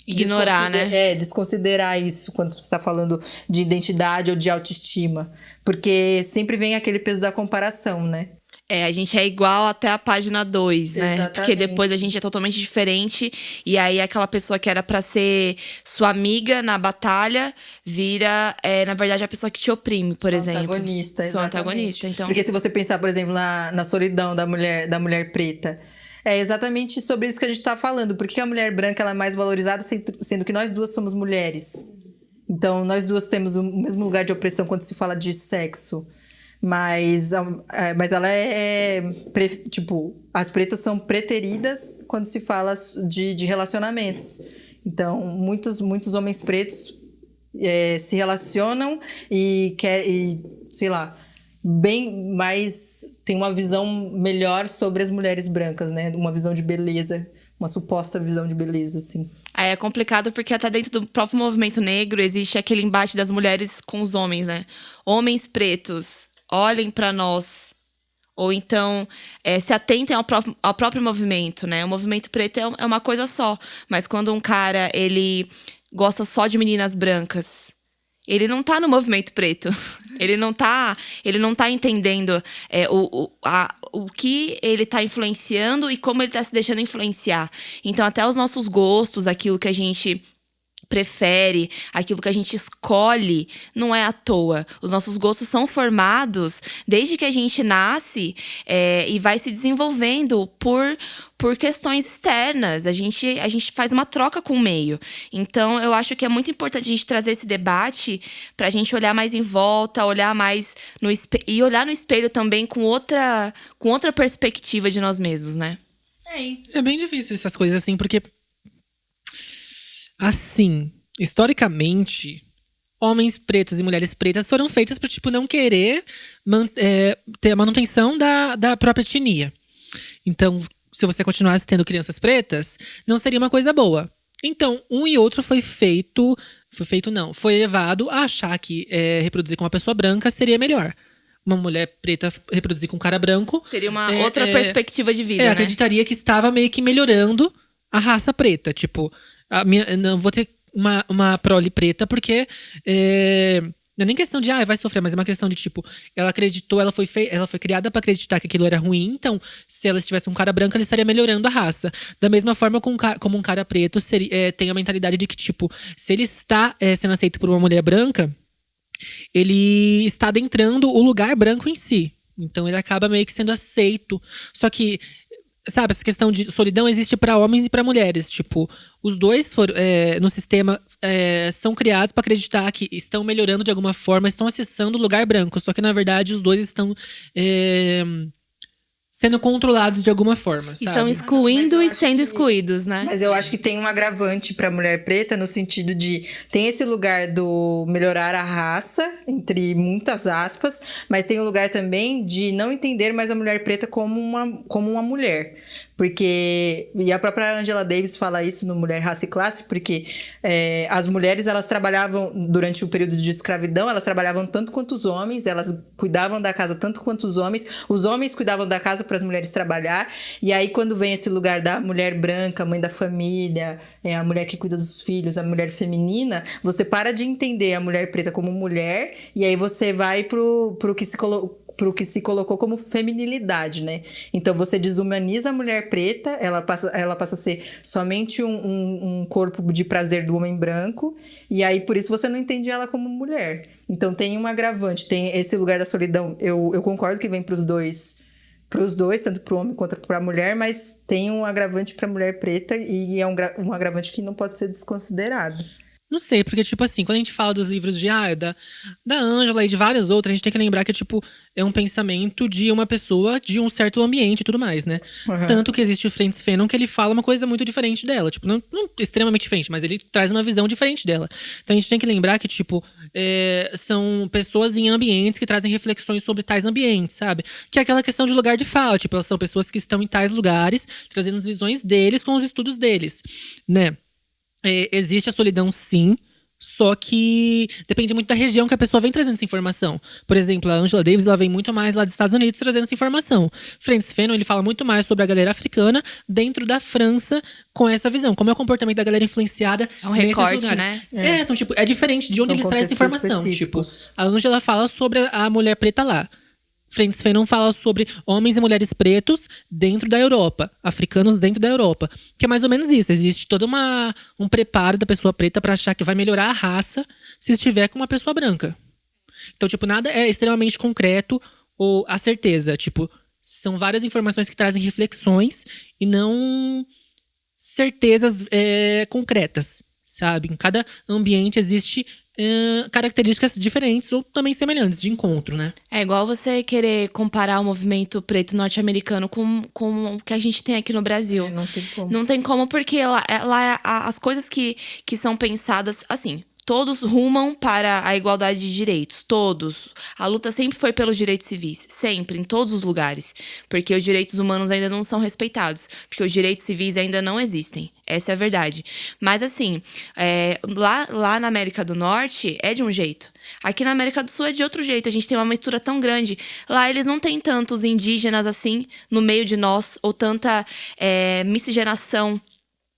Speaker 2: ignorar, né?
Speaker 4: Desconsiderar isso quando você está falando de identidade ou de autoestima. Porque sempre vem aquele peso da comparação, né?
Speaker 2: A gente é igual até a página 2, né?
Speaker 4: Exatamente.
Speaker 2: Porque depois a gente é totalmente diferente. E aí aquela pessoa que era pra ser sua amiga na batalha vira, na verdade, a pessoa que te oprime, por exemplo.
Speaker 4: Antagonista,
Speaker 2: sua antagonista, então.
Speaker 4: Porque se você pensar, por exemplo, na solidão da mulher preta, é exatamente sobre isso que a gente tá falando. Por que a mulher branca ela é mais valorizada, sendo que nós duas somos mulheres? Então, nós duas temos o mesmo lugar de opressão quando se fala de sexo. Mas ela tipo, as pretas são preteridas quando se fala de relacionamentos. Então, muitos homens pretos se relacionam e sei lá, bem mais tem uma visão melhor sobre as mulheres brancas, né? Uma visão de beleza, uma suposta visão de beleza, assim.
Speaker 2: Aí é complicado porque até dentro do próprio movimento negro existe aquele embate das mulheres com os homens, né? Homens pretos, olhem pra nós. Ou então, se atentem ao próprio movimento, né? O movimento preto é uma coisa só. Mas quando um cara, ele gosta só de meninas brancas, ele não tá no movimento preto. Ele não tá entendendo o que ele tá influenciando e como ele tá se deixando influenciar. Então, até os nossos gostos, aquilo que a gente prefere, aquilo que a gente escolhe, não é à toa. Os nossos gostos são formados desde que a gente nasce e vai se desenvolvendo por questões externas. A gente faz uma troca com o meio. Então, eu acho que é muito importante a gente trazer esse debate pra gente olhar mais em volta, olhar mais no espelho, e olhar no espelho também com outra perspectiva de nós mesmos, né?
Speaker 1: É bem difícil essas coisas assim, porque assim, historicamente, homens pretos e mulheres pretas foram feitas para tipo, não querer ter a manutenção da própria etnia. Então, se você continuasse tendo crianças pretas, não seria uma coisa boa. Então, um e outro foi levado a achar que reproduzir com uma pessoa branca seria melhor. Uma mulher preta reproduzir com um cara branco
Speaker 2: teria uma outra perspectiva de vida, né?
Speaker 1: Acreditaria que estava meio que melhorando a raça preta. Tipo, não vou ter uma prole preta porque não é nem questão de vai sofrer, mas é uma questão de tipo, ela acreditou, ela foi criada para acreditar que aquilo era ruim, então se ela estivesse um cara branco, ela estaria melhorando a raça. Da mesma forma como um cara preto tem a mentalidade de que tipo, se ele está sendo aceito por uma mulher branca, ele está adentrando o lugar branco em si. Então ele acaba meio que sendo aceito. Só que, sabe, essa questão de solidão existe para homens e para mulheres. Tipo, os dois no sistema são criados para acreditar que estão melhorando de alguma forma, estão acessando o lugar branco. Só que, na verdade, os dois estão sendo controlados de alguma forma, sabe?
Speaker 2: Estão excluindo e sendo excluídos, né?
Speaker 4: Mas eu acho que tem um agravante pra mulher preta no sentido de tem esse lugar do melhorar a raça, entre muitas aspas, mas tem o lugar também de não entender mais a mulher preta como uma mulher. Porque, e a própria Angela Davis fala isso no Mulher, Raça e Classe, porque as mulheres, elas trabalhavam, durante o período de escravidão, elas trabalhavam tanto quanto os homens, elas cuidavam da casa tanto quanto os homens cuidavam da casa para as mulheres trabalhar, e aí quando vem esse lugar da mulher branca, mãe da família, a mulher que cuida dos filhos, a mulher feminina, você para de entender a mulher preta como mulher, e aí você vai pro que se colocou como feminilidade, né? Então você desumaniza a mulher preta, ela passa a ser somente um corpo de prazer do homem branco, e aí por isso você não entende ela como mulher. Então tem um agravante, tem esse lugar da solidão. Eu concordo que vem pros dois, tanto pro homem quanto pra mulher, mas tem um agravante pra mulher preta e é um agravante que não pode ser desconsiderado.
Speaker 1: Não sei, porque, tipo assim, quando a gente fala dos livros da Ângela e de várias outras, a gente tem que lembrar que, tipo, é um pensamento de uma pessoa de um certo ambiente e tudo mais, né? Uhum. Tanto que existe o Frantz Fanon, que ele fala uma coisa muito diferente dela. Tipo, não extremamente diferente, mas ele traz uma visão diferente dela. Então a gente tem que lembrar que, tipo, são pessoas em ambientes que trazem reflexões sobre tais ambientes, sabe? Que é aquela questão de lugar de fala. Tipo, elas são pessoas que estão em tais lugares, trazendo as visões deles com os estudos deles, né? Existe a solidão, sim, só que depende muito da região que a pessoa vem trazendo essa informação. Por exemplo, a Angela Davis, ela vem muito mais lá dos Estados Unidos trazendo essa informação. Frantz Fanon, ele fala muito mais sobre a galera africana dentro da França com essa visão. Como é o comportamento da galera influenciada
Speaker 2: nesses recorte,
Speaker 1: lugares. Né? É diferente de onde eles trazem essa informação. Tipo, a Angela fala sobre a mulher preta lá. Frantz Fanon fala sobre homens e mulheres pretos dentro da Europa, africanos dentro da Europa, que é mais ou menos isso. Existe todo um preparo da pessoa preta para achar que vai melhorar a raça se estiver com uma pessoa branca. Então, tipo, nada é extremamente concreto ou a certeza. Tipo, são várias informações que trazem reflexões e não certezas concretas, sabe? Em cada ambiente existe características diferentes ou também semelhantes de encontro, né?
Speaker 2: É igual você querer comparar o movimento preto norte-americano com o que a gente tem aqui no Brasil.
Speaker 4: Não tem como.
Speaker 2: Não tem como, porque lá as coisas que são pensadas, assim, Todos rumam para a igualdade de direitos, todos. A luta sempre foi pelos direitos civis, sempre, em todos os lugares. Porque os direitos humanos ainda não são respeitados, porque os direitos civis ainda não existem. Essa é a verdade. Mas assim, lá na América do Norte é de um jeito. Aqui na América do Sul é de outro jeito. A gente tem uma mistura tão grande. Lá eles não têm tantos indígenas assim no meio de nós, ou tanta miscigenação,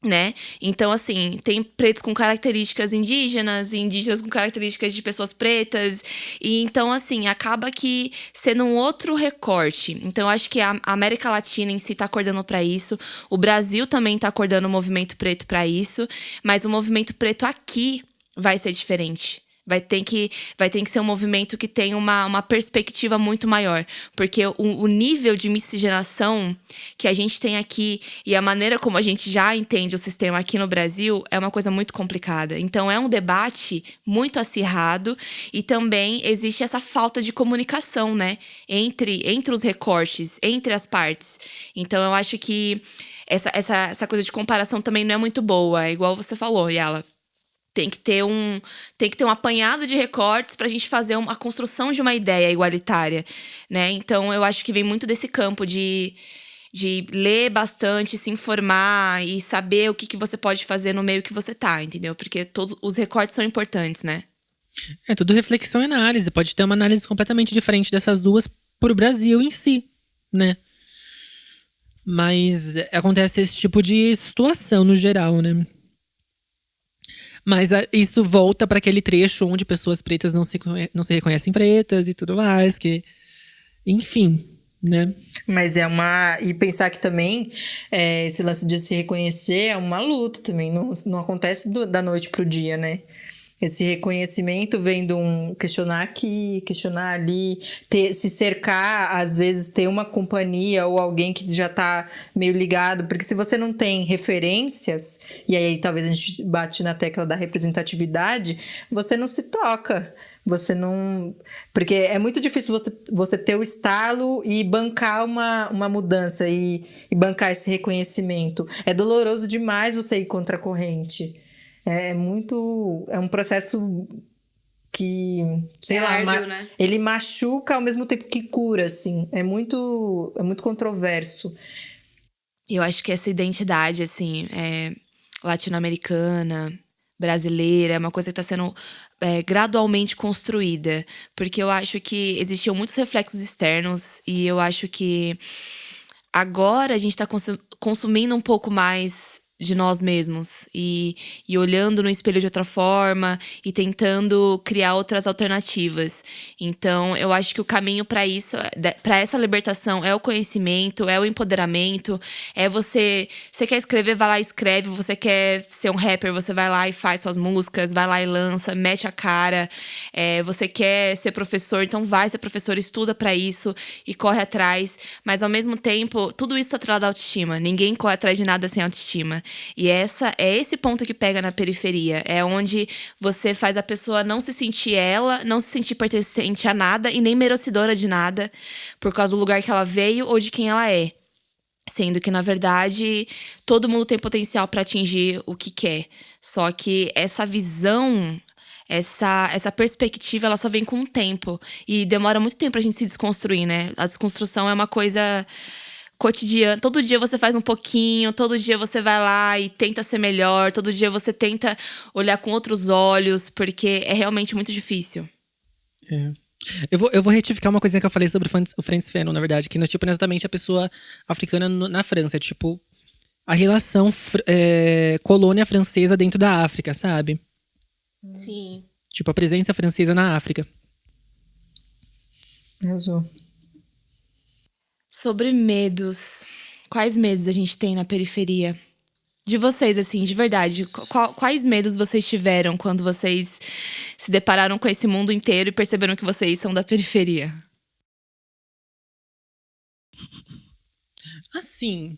Speaker 2: né? Então, assim, tem pretos com características indígenas, e indígenas com características de pessoas pretas. E então, assim, acaba que sendo um outro recorte. Então, eu acho que a América Latina em si tá acordando para isso. O Brasil também tá acordando o movimento preto para isso. Mas o movimento preto aqui vai ser diferente. Vai ter que ser um movimento que tem uma perspectiva muito maior. Porque o nível de miscigenação que a gente tem aqui e a maneira como a gente já entende o sistema aqui no Brasil é uma coisa muito complicada. Então, é um debate muito acirrado e também existe essa falta de comunicação, né? Entre os recortes, entre as partes. Então, eu acho que essa coisa de comparação também não é muito boa. É igual você falou, Yala. Tem que ter um apanhado de recortes para a gente fazer a construção de uma ideia igualitária, né? Então, eu acho que vem muito desse campo de ler bastante, se informar e saber o que você pode fazer no meio que você tá, entendeu? Porque todos os recortes são importantes, né?
Speaker 1: É tudo reflexão e análise. Pode ter uma análise completamente diferente dessas duas pro Brasil em si, né? Mas acontece esse tipo de situação no geral, né? Mas isso volta para aquele trecho onde pessoas pretas não se reconhecem pretas e tudo mais, que… Enfim, né?
Speaker 4: Mas e pensar que também esse lance de se reconhecer é uma luta também. Não acontece da noite pro dia, né? Esse reconhecimento vem de questionar aqui, questionar ali, se cercar, às vezes ter uma companhia ou alguém que já tá meio ligado. Porque se você não tem referências, e aí talvez a gente bate na tecla da representatividade, você não se toca. Você não… Porque é muito difícil você ter o estalo e bancar uma mudança e bancar esse reconhecimento. É doloroso demais você ir contra a corrente. É um processo que, sei lá,
Speaker 2: árduo, né?
Speaker 4: Ele machuca ao mesmo tempo que cura, assim. É muito controverso.
Speaker 2: Eu acho que essa identidade, assim, latino-americana, brasileira, é uma coisa que está sendo gradualmente construída. Porque eu acho que existiam muitos reflexos externos e eu acho que agora a gente está consumindo um pouco mais de nós mesmos e olhando no espelho de outra forma e tentando criar outras alternativas. Então, eu acho que o caminho para isso, para essa libertação, é o conhecimento, é o empoderamento, é você quer escrever, vai lá e escreve, você quer ser um rapper, você vai lá e faz suas músicas, vai lá e lança, mete a cara, você quer ser professor, então vai ser professor, estuda para isso e corre atrás, mas ao mesmo tempo, tudo isso tá atrelado à autoestima, ninguém corre atrás de nada sem autoestima. E esse ponto que pega na periferia. É onde você faz a pessoa não se sentir não se sentir pertencente a nada e nem merecedora de nada por causa do lugar que ela veio ou de quem ela é. Sendo que, na verdade, todo mundo tem potencial para atingir o que quer. Só que essa visão, essa perspectiva, ela só vem com o tempo. E demora muito tempo pra gente se desconstruir, né? A desconstrução é uma coisa cotidiano, todo dia você faz um pouquinho, todo dia você vai lá e tenta ser melhor, todo dia você tenta olhar com outros olhos, porque é realmente muito difícil.
Speaker 1: Eu vou retificar uma coisinha que eu falei sobre o Frantz Fanon, na verdade, que não é tipo exatamente a pessoa africana na França, é tipo a relação colônia francesa dentro da África, sabe?
Speaker 2: Sim.
Speaker 1: Tipo a presença francesa na África.
Speaker 4: Arrasou.
Speaker 2: Sobre medos. Quais medos a gente tem na periferia? De vocês, assim, de verdade. Quais medos vocês tiveram quando vocês se depararam com esse mundo inteiro e perceberam que vocês são da periferia?
Speaker 1: Assim…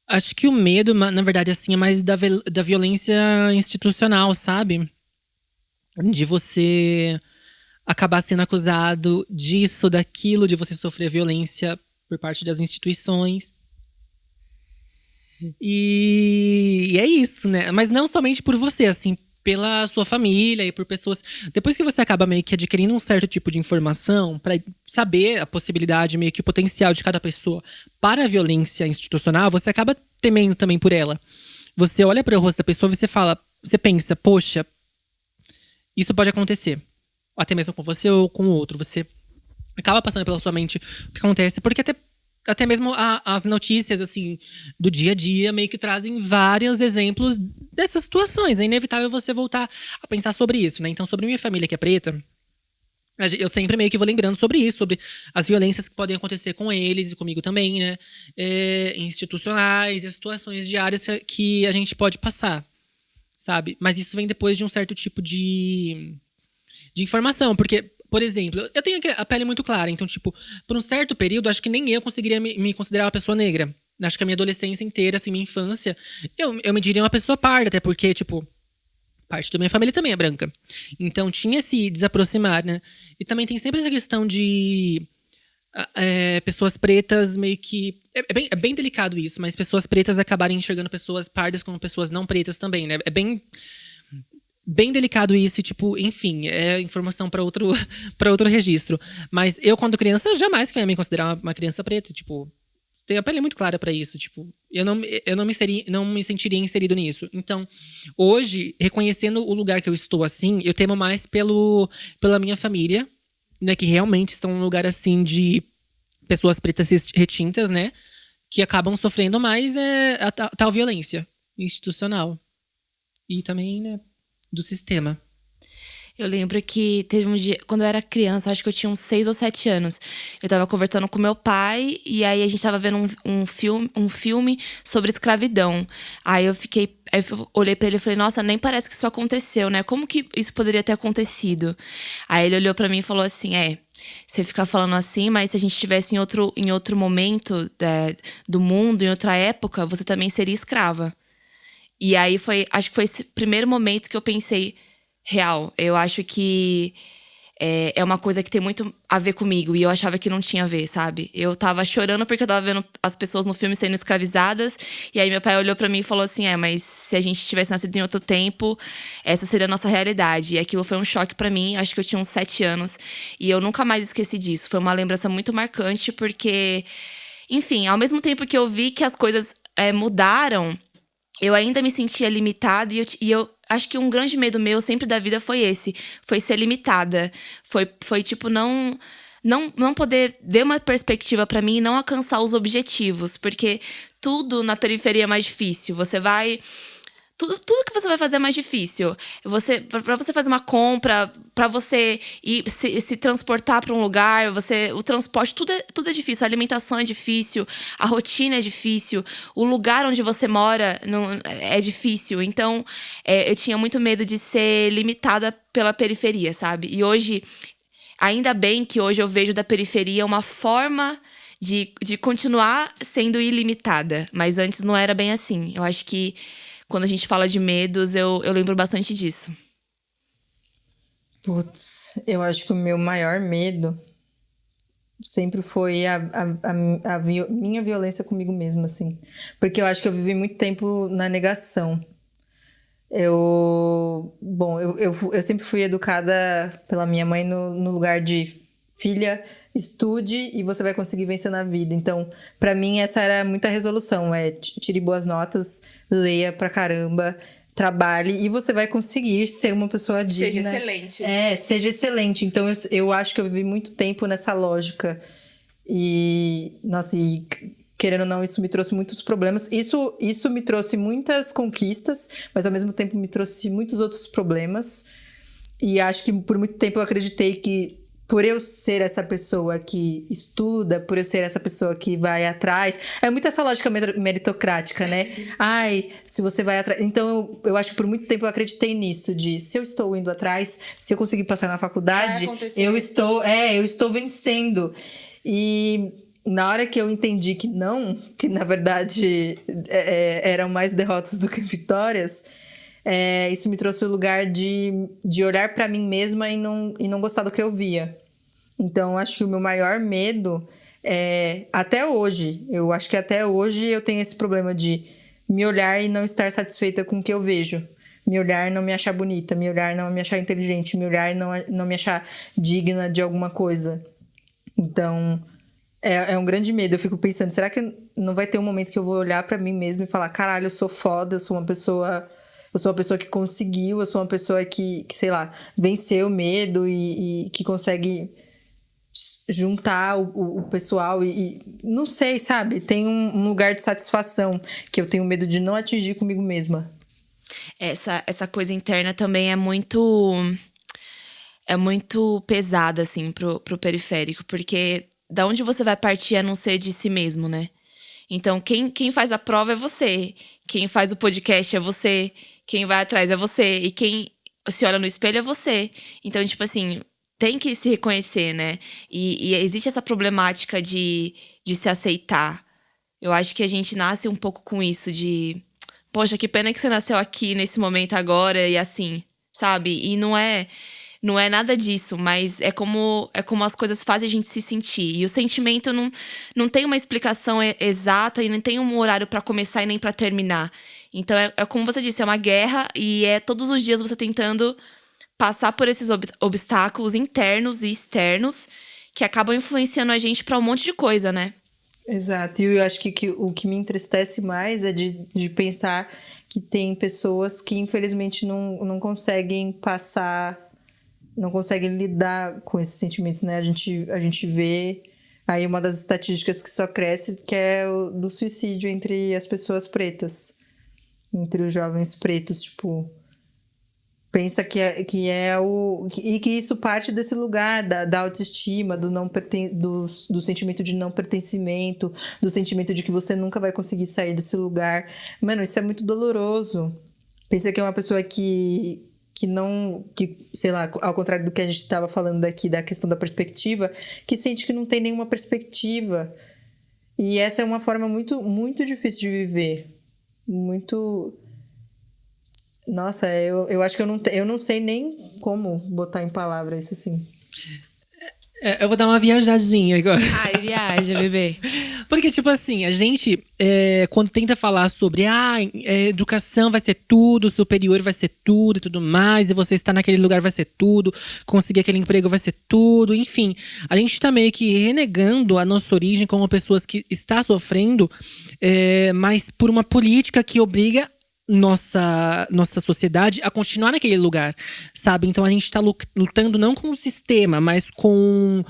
Speaker 1: acho que o medo, na verdade, assim, é mais da violência institucional, sabe? De você acabar sendo acusado disso, daquilo, de você sofrer violência por parte das instituições. E é isso, né? Mas não somente por você, assim, pela sua família e por pessoas. Depois que você acaba meio que adquirindo um certo tipo de informação pra saber a possibilidade, meio que o potencial de cada pessoa para a violência institucional, você acaba temendo também por ela. Você olha para o rosto da pessoa e você pensa, poxa, isso pode acontecer. Até mesmo com você ou com o outro. Você acaba passando pela sua mente o que acontece, porque até mesmo as notícias, assim, do dia a dia meio que trazem vários exemplos dessas situações. É inevitável você voltar a pensar sobre isso, né? Então, sobre minha família que é preta, eu sempre meio que vou lembrando sobre isso, sobre as violências que podem acontecer com eles e comigo também, né? Institucionais e as situações diárias que a gente pode passar, sabe? Mas isso vem depois de um certo tipo de informação, porque, por exemplo, eu tenho a pele muito clara, então, tipo, por um certo período, acho que nem eu conseguiria me considerar uma pessoa negra. Acho que a minha adolescência inteira, assim, minha infância, eu me diria uma pessoa parda, até porque, tipo, parte da minha família também é branca. Então, tinha esse desaproximar, né? E também tem sempre essa questão de pessoas pretas meio que... É bem delicado isso, mas pessoas pretas acabarem enxergando pessoas pardas como pessoas não pretas também, né? É bem delicado isso e, tipo, enfim, é informação para outro registro. Mas eu, quando criança, jamais que eu ia me considerar uma criança preta, tipo, tenho a pele muito clara para isso, tipo, eu não me sentiria inserido nisso. Então, hoje, reconhecendo o lugar que eu estou assim, eu temo mais pela minha família, né, que realmente estão num lugar assim de pessoas pretas retintas, né, que acabam sofrendo mais a tal violência institucional. E também, né, do sistema.
Speaker 2: Eu lembro que teve um dia, quando eu era criança, acho que eu tinha uns 6 ou 7 anos. Eu tava conversando com meu pai e aí a gente tava vendo um filme sobre escravidão. Aí eu olhei pra ele e falei, nossa, nem parece que isso aconteceu, né? Como que isso poderia ter acontecido? Aí ele olhou pra mim e falou assim, você fica falando assim, mas se a gente estivesse em outro momento do mundo, em outra época, você também seria escrava. E aí acho que foi esse primeiro momento que eu pensei, real, eu acho que é uma coisa que tem muito a ver comigo. E eu achava que não tinha a ver, sabe? Eu tava chorando porque eu tava vendo as pessoas no filme sendo escravizadas. E aí meu pai olhou pra mim e falou assim, mas se a gente tivesse nascido em outro tempo, essa seria a nossa realidade. E aquilo foi um choque pra mim, acho que eu tinha uns 7 anos. E eu nunca mais esqueci disso. Foi uma lembrança muito marcante porque, enfim, ao mesmo tempo que eu vi que as coisas mudaram, eu ainda me sentia limitada e eu acho que um grande medo meu sempre da vida foi ser limitada. Foi tipo, não poder ver uma perspectiva pra mim e não alcançar os objetivos. Porque tudo na periferia é mais difícil. Você vai... Tudo que você vai fazer é mais difícil. Pra você fazer uma compra, pra você ir se transportar pra um lugar, o transporte, tudo é difícil. A alimentação é difícil, a rotina é difícil, o lugar onde você mora é difícil. Então, eu tinha muito medo de ser limitada pela periferia, sabe? E hoje, ainda bem que hoje eu vejo da periferia uma forma de continuar sendo ilimitada. Mas antes não era bem assim. Eu acho que quando a gente fala de medos, eu lembro bastante disso.
Speaker 4: Putz, eu acho que o meu maior medo sempre foi minha violência comigo mesma, assim. Porque eu acho que eu vivi muito tempo na negação. Eu sempre fui educada pela minha mãe no lugar de filha, estude e você vai conseguir vencer na vida. Então, pra mim, essa era muita resolução. Tire boas notas, leia pra caramba, trabalhe e você vai conseguir ser uma pessoa digna.
Speaker 2: Seja excelente.
Speaker 4: Seja excelente. Então, eu acho que eu vivi muito tempo nessa lógica. E, nossa, querendo ou não, isso me trouxe muitos problemas. Isso me trouxe muitas conquistas, mas ao mesmo tempo me trouxe muitos outros problemas. E acho que por muito tempo eu acreditei que por eu ser essa pessoa que estuda, por eu ser essa pessoa que vai atrás... É muito essa lógica meritocrática, né? Se você vai atrás... Então, eu acho que por muito tempo eu acreditei nisso. De se eu estou indo atrás, se eu conseguir passar na faculdade, eu estou vencendo. E na hora que eu entendi que não, que na verdade eram mais derrotas do que vitórias... isso me trouxe o lugar de olhar pra mim mesma e não gostar do que eu via. Então, acho que o meu maior medo até hoje, eu acho que até hoje eu tenho esse problema de me olhar e não estar satisfeita com o que eu vejo. Me olhar e não me achar bonita, me olhar e não me achar inteligente, me olhar e não me achar digna de alguma coisa. Então, é um grande medo. Eu fico pensando, será que não vai ter um momento que eu vou olhar pra mim mesma e falar, caralho, eu sou foda, eu sou uma pessoa que conseguiu, eu sou uma pessoa que sei lá, venceu o medo e que consegue juntar o pessoal e não sei, sabe? Tem um lugar de satisfação que eu tenho medo de não atingir comigo mesma.
Speaker 2: Essa coisa interna também é muito pesada, assim, pro periférico. Porque da onde você vai partir a não ser de si mesmo, né? Então, quem faz a prova é você. Quem faz o podcast é você. Quem vai atrás é você. E quem se olha no espelho é você. Então, tipo assim, tem que se reconhecer, né? E existe essa problemática de se aceitar. Eu acho que a gente nasce um pouco com isso de... Poxa, que pena que você nasceu aqui, nesse momento agora, e assim, sabe? E não é nada disso, mas é como as coisas fazem a gente se sentir. E o sentimento não tem uma explicação exata e não tem um horário pra começar e nem pra terminar. Então, é como você disse, é uma guerra e é todos os dias você tentando passar por esses obstáculos internos e externos que acabam influenciando a gente pra um monte de coisa, né?
Speaker 4: Exato, e eu acho que o que me entristece mais é de pensar que tem pessoas que infelizmente não conseguem passar, não conseguem lidar com esses sentimentos, né? A gente vê aí uma das estatísticas que só cresce, que é o do suicídio entre as pessoas pretas, entre os jovens pretos, tipo... Pensa e que isso parte desse lugar da autoestima, do sentimento de não pertencimento, do sentimento de que você nunca vai conseguir sair desse lugar. Mano, isso é muito doloroso. Pensa que é uma pessoa que sei lá, ao contrário do que a gente estava falando aqui da questão da perspectiva, que sente que não tem nenhuma perspectiva. E essa é uma forma muito, muito difícil de viver. Muito... Nossa, eu acho que eu não sei nem como botar em palavras isso assim.
Speaker 1: Eu vou dar uma viajadinha agora.
Speaker 2: Ai, viaja, bebê.
Speaker 1: Porque, tipo assim, a gente, quando tenta falar sobre educação vai ser tudo, superior vai ser tudo e tudo mais, e você estar naquele lugar vai ser tudo, conseguir aquele emprego vai ser tudo, enfim. A gente tá meio que renegando a nossa origem como pessoas que está sofrendo, mas por uma política que obriga nossa sociedade a continuar naquele lugar, sabe? Então a gente tá lutando não com o sistema, mas com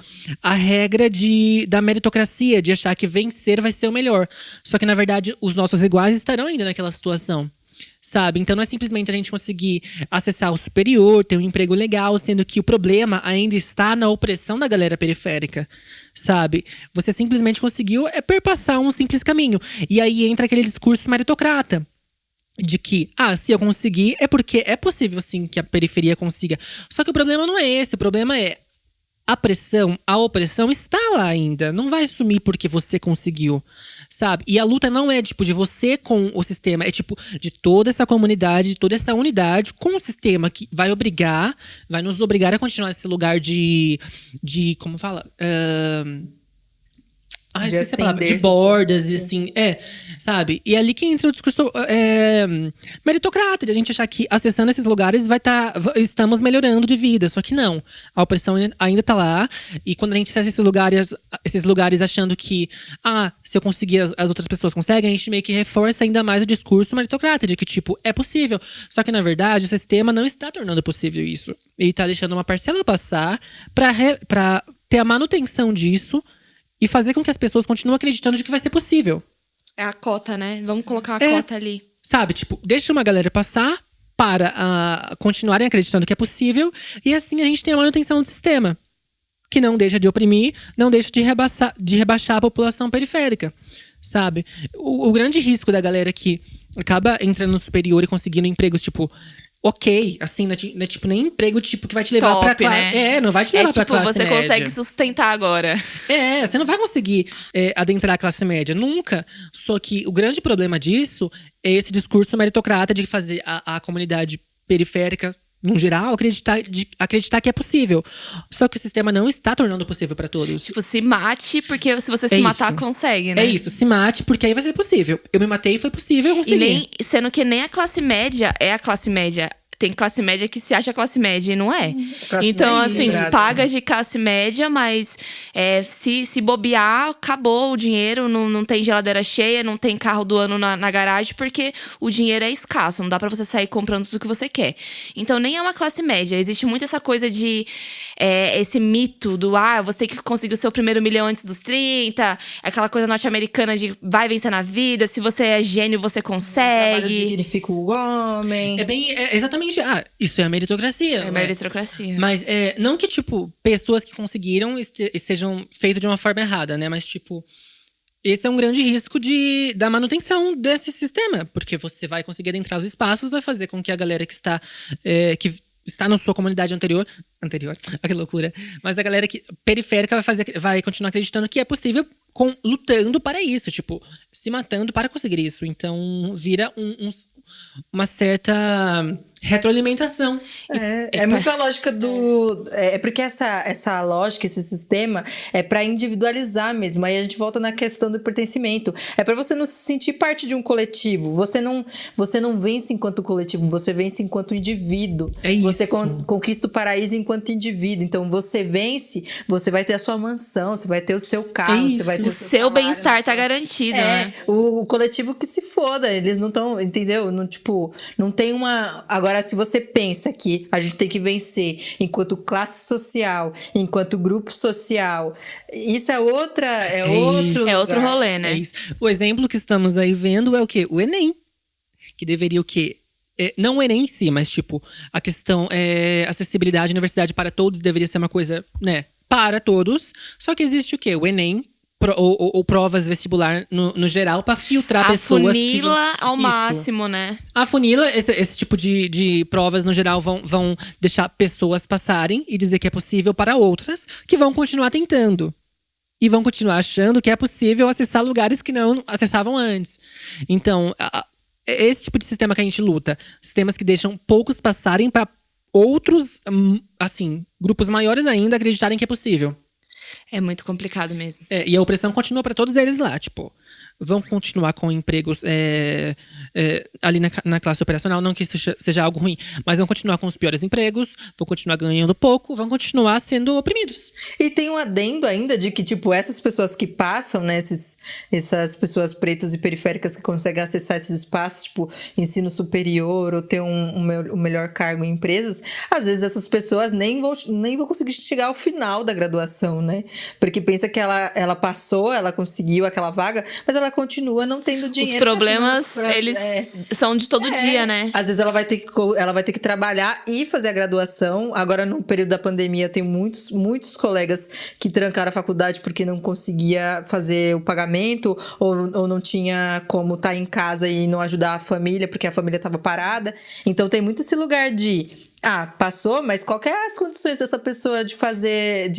Speaker 1: a regra da meritocracia, de achar que vencer vai ser o melhor. Só que na verdade os nossos iguais estarão ainda naquela situação, sabe? Então não é simplesmente a gente conseguir acessar o superior, ter um emprego legal, sendo que o problema ainda está na opressão da galera periférica, sabe? Você simplesmente conseguiu perpassar um simples caminho. E aí entra aquele discurso meritocrata. De que, se eu conseguir, é porque é possível sim que a periferia consiga. Só que o problema não é esse, o problema é a opressão está lá ainda. Não vai sumir porque você conseguiu, sabe? E a luta não é, tipo, de você com o sistema. É, tipo, de toda essa comunidade, de toda essa unidade com o sistema que vai nos obrigar a continuar nesse lugar de como fala? Esqueci a palavra. De bordas, e assim, sabe? E ali que entra o discurso meritocrata, de a gente achar que acessando esses lugares estamos melhorando de vida. Só que não. A opressão ainda tá lá. E quando a gente acessa esses lugares achando que, se eu conseguir, as outras pessoas conseguem, a gente meio que reforça ainda mais o discurso meritocrata, de que, tipo, é possível. Só que, na verdade, o sistema não está tornando possível isso. Ele tá deixando uma parcela passar pra ter a manutenção disso e fazer com que as pessoas continuem acreditando de que vai ser possível.
Speaker 2: É a cota, né? Vamos colocar a cota ali.
Speaker 1: Sabe, tipo, deixa uma galera passar para continuarem acreditando que é possível. E assim a gente tem a manutenção do sistema. Que não deixa de oprimir, não deixa de rebaixar a população periférica. Sabe? O grande risco da galera que acaba entrando no superior e conseguindo empregos, tipo... Ok, assim, não é tipo nem emprego tipo que vai te levar pra classe.
Speaker 2: Né?
Speaker 1: Não vai te levar pra classe média.
Speaker 2: Você consegue sustentar agora.
Speaker 1: Você não vai conseguir adentrar a classe média, nunca. Só que o grande problema disso é esse discurso meritocrata de fazer a comunidade periférica no geral, acreditar que é possível. Só que o sistema não está tornando possível para todos.
Speaker 2: Tipo, se mate, porque se você se matar, consegue, né?
Speaker 1: É isso, se mate, porque aí vai ser possível. Eu me matei e foi possível, eu consegui.
Speaker 2: Sendo que nem a classe média é a classe média. Tem classe média que se acha classe média e não é. Então, assim, paga de classe média, mas se bobear, acabou o dinheiro, não tem geladeira cheia, não tem carro do ano na garagem, porque o dinheiro é escasso, não dá pra você sair comprando tudo que você quer. Então, nem é uma classe média. Existe muito essa coisa de esse mito do você que conseguiu o seu primeiro milhão antes dos 30, aquela coisa norte-americana de vai vencer na vida, se você é gênio, você consegue.
Speaker 4: Dignifica o homem.
Speaker 1: Exatamente. Isso é a meritocracia.
Speaker 2: É meritocracia.
Speaker 1: Mas não que, tipo, pessoas que conseguiram sejam feitas de uma forma errada, né? Mas, tipo, esse é um grande risco da manutenção desse sistema. Porque você vai conseguir adentrar os espaços, vai fazer com que a galera que está na sua comunidade anterior, que loucura. Mas a galera periférica vai continuar acreditando que é possível, lutando para isso, tipo, se matando para conseguir isso. Então, vira uma certa retroalimentação.
Speaker 4: É muito a lógica do... É porque essa lógica, esse sistema, é pra individualizar mesmo. Aí a gente volta na questão do pertencimento. É pra você não se sentir parte de um coletivo. Você não vence enquanto coletivo, você vence enquanto indivíduo.
Speaker 1: É isso.
Speaker 4: Você conquista o paraíso enquanto indivíduo. Então, você vence, você vai ter a sua mansão, você vai ter o seu carro, você vai ter
Speaker 2: o seu bem-estar tá garantido, né?
Speaker 4: O coletivo que se foda. Eles não estão, entendeu? Não tem uma... Agora, se você pensa que a gente tem que vencer enquanto classe social, enquanto grupo social, isso é outro
Speaker 2: rolê, né?
Speaker 1: É isso. O exemplo que estamos aí vendo é o quê? O Enem. Que deveria o quê? Não o Enem em si, mas tipo, a questão acessibilidade à universidade para todos deveria ser uma coisa, né, para todos. Só que existe o quê? O Enem. Ou provas vestibular no geral pra filtrar pessoas que
Speaker 2: afunila ao máximo, né?
Speaker 1: Afunila, esse tipo de provas no geral vão deixar pessoas passarem e dizer que é possível para outras que vão continuar tentando. E vão continuar achando que é possível acessar lugares que não acessavam antes. Então, é esse tipo de sistema que a gente luta. Sistemas que deixam poucos passarem para outros, assim, grupos maiores ainda acreditarem que é possível.
Speaker 2: É muito complicado mesmo.
Speaker 1: E a opressão continua para todos eles lá, tipo, vão continuar com empregos ali na classe operacional, não que isso seja algo ruim, mas vão continuar com os piores empregos, vão continuar ganhando pouco, vão continuar sendo oprimidos.
Speaker 4: E tem um adendo ainda de que, tipo, essas pessoas que passam, né, essas pessoas pretas e periféricas que conseguem acessar esses espaços, tipo, ensino superior ou ter um melhor cargo em empresas, às vezes essas pessoas nem vão conseguir chegar ao final da graduação, né? Porque pensa que ela passou, ela conseguiu aquela vaga, mas ela continua não tendo dinheiro.
Speaker 2: Os problemas, eles são de todo dia, né?
Speaker 4: Às vezes ela vai ter que trabalhar e fazer a graduação. Agora, no período da pandemia, tem muitos colegas que trancaram a faculdade porque não conseguia fazer o pagamento ou não tinha como estar em casa e não ajudar a família porque a família estava parada. Então, tem muito esse lugar de... passou, mas qual que é as condições dessa pessoa de fazer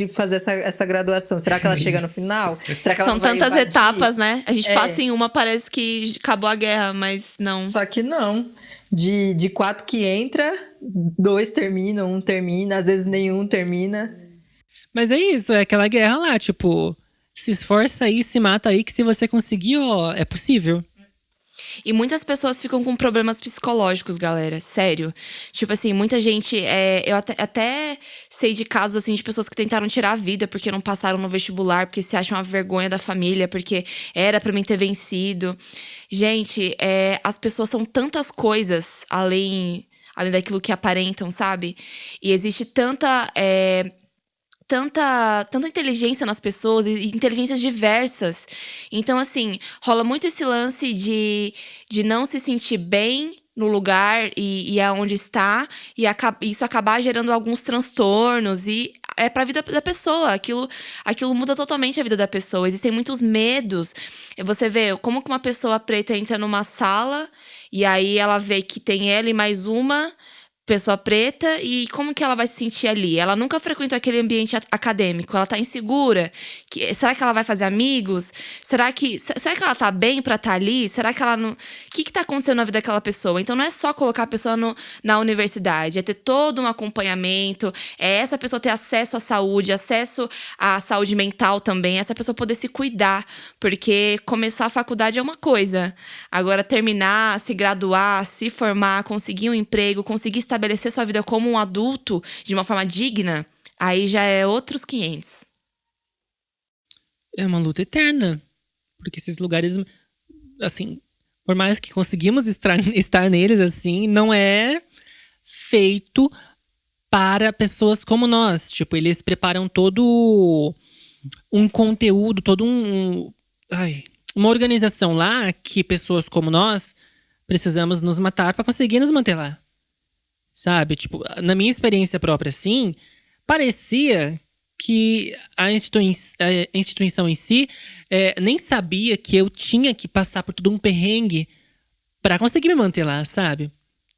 Speaker 4: essa graduação? Será que ela chega no final? Será que ela
Speaker 2: São tantas etapas, né? A gente passa em uma, parece que acabou a guerra, mas não.
Speaker 4: Só que não. De 4 que entra, 2 terminam, 1 termina, às vezes nenhum termina.
Speaker 1: Mas é isso, é aquela guerra lá, tipo, se esforça aí, se mata aí, que se você conseguir, é possível.
Speaker 2: E muitas pessoas ficam com problemas psicológicos, galera. Sério. Tipo assim, muita gente... eu até sei de casos, assim, de pessoas que tentaram tirar a vida porque não passaram no vestibular, porque se acham uma vergonha da família, porque era pra mim ter vencido. Gente, as pessoas são tantas coisas além daquilo que aparentam, sabe? E existe tanta inteligência nas pessoas, e inteligências diversas. Então, assim, rola muito esse lance de não se sentir bem no lugar e aonde está, e isso acabar gerando alguns transtornos, e é pra vida da pessoa. Aquilo muda totalmente a vida da pessoa. Existem muitos medos. Você vê como que uma pessoa preta entra numa sala, e aí ela vê que tem ela e mais uma pessoa preta e como que ela vai se sentir ali? Ela nunca frequentou aquele ambiente acadêmico, ela tá insegura? Será que ela vai fazer amigos? Será que ela tá bem pra estar ali? Será que ela não… O que tá acontecendo na vida daquela pessoa? Então não é só colocar a pessoa na universidade, é ter todo um acompanhamento, é essa pessoa ter acesso à saúde mental também, essa pessoa poder se cuidar, porque começar a faculdade é uma coisa, agora terminar, se graduar, se formar, conseguir um emprego, conseguir estabelecer sua vida como um adulto de uma forma digna, aí já é outros 500.
Speaker 1: É uma luta eterna. Porque esses lugares, assim, por mais que conseguimos estar neles, assim, não é feito para pessoas como nós. Tipo, eles preparam todo um conteúdo, uma organização lá que pessoas como nós precisamos nos matar para conseguir nos manter lá. Sabe? Tipo, na minha experiência própria, assim, parecia que a instituição em si nem sabia que eu tinha que passar por todo um perrengue para conseguir me manter lá, sabe?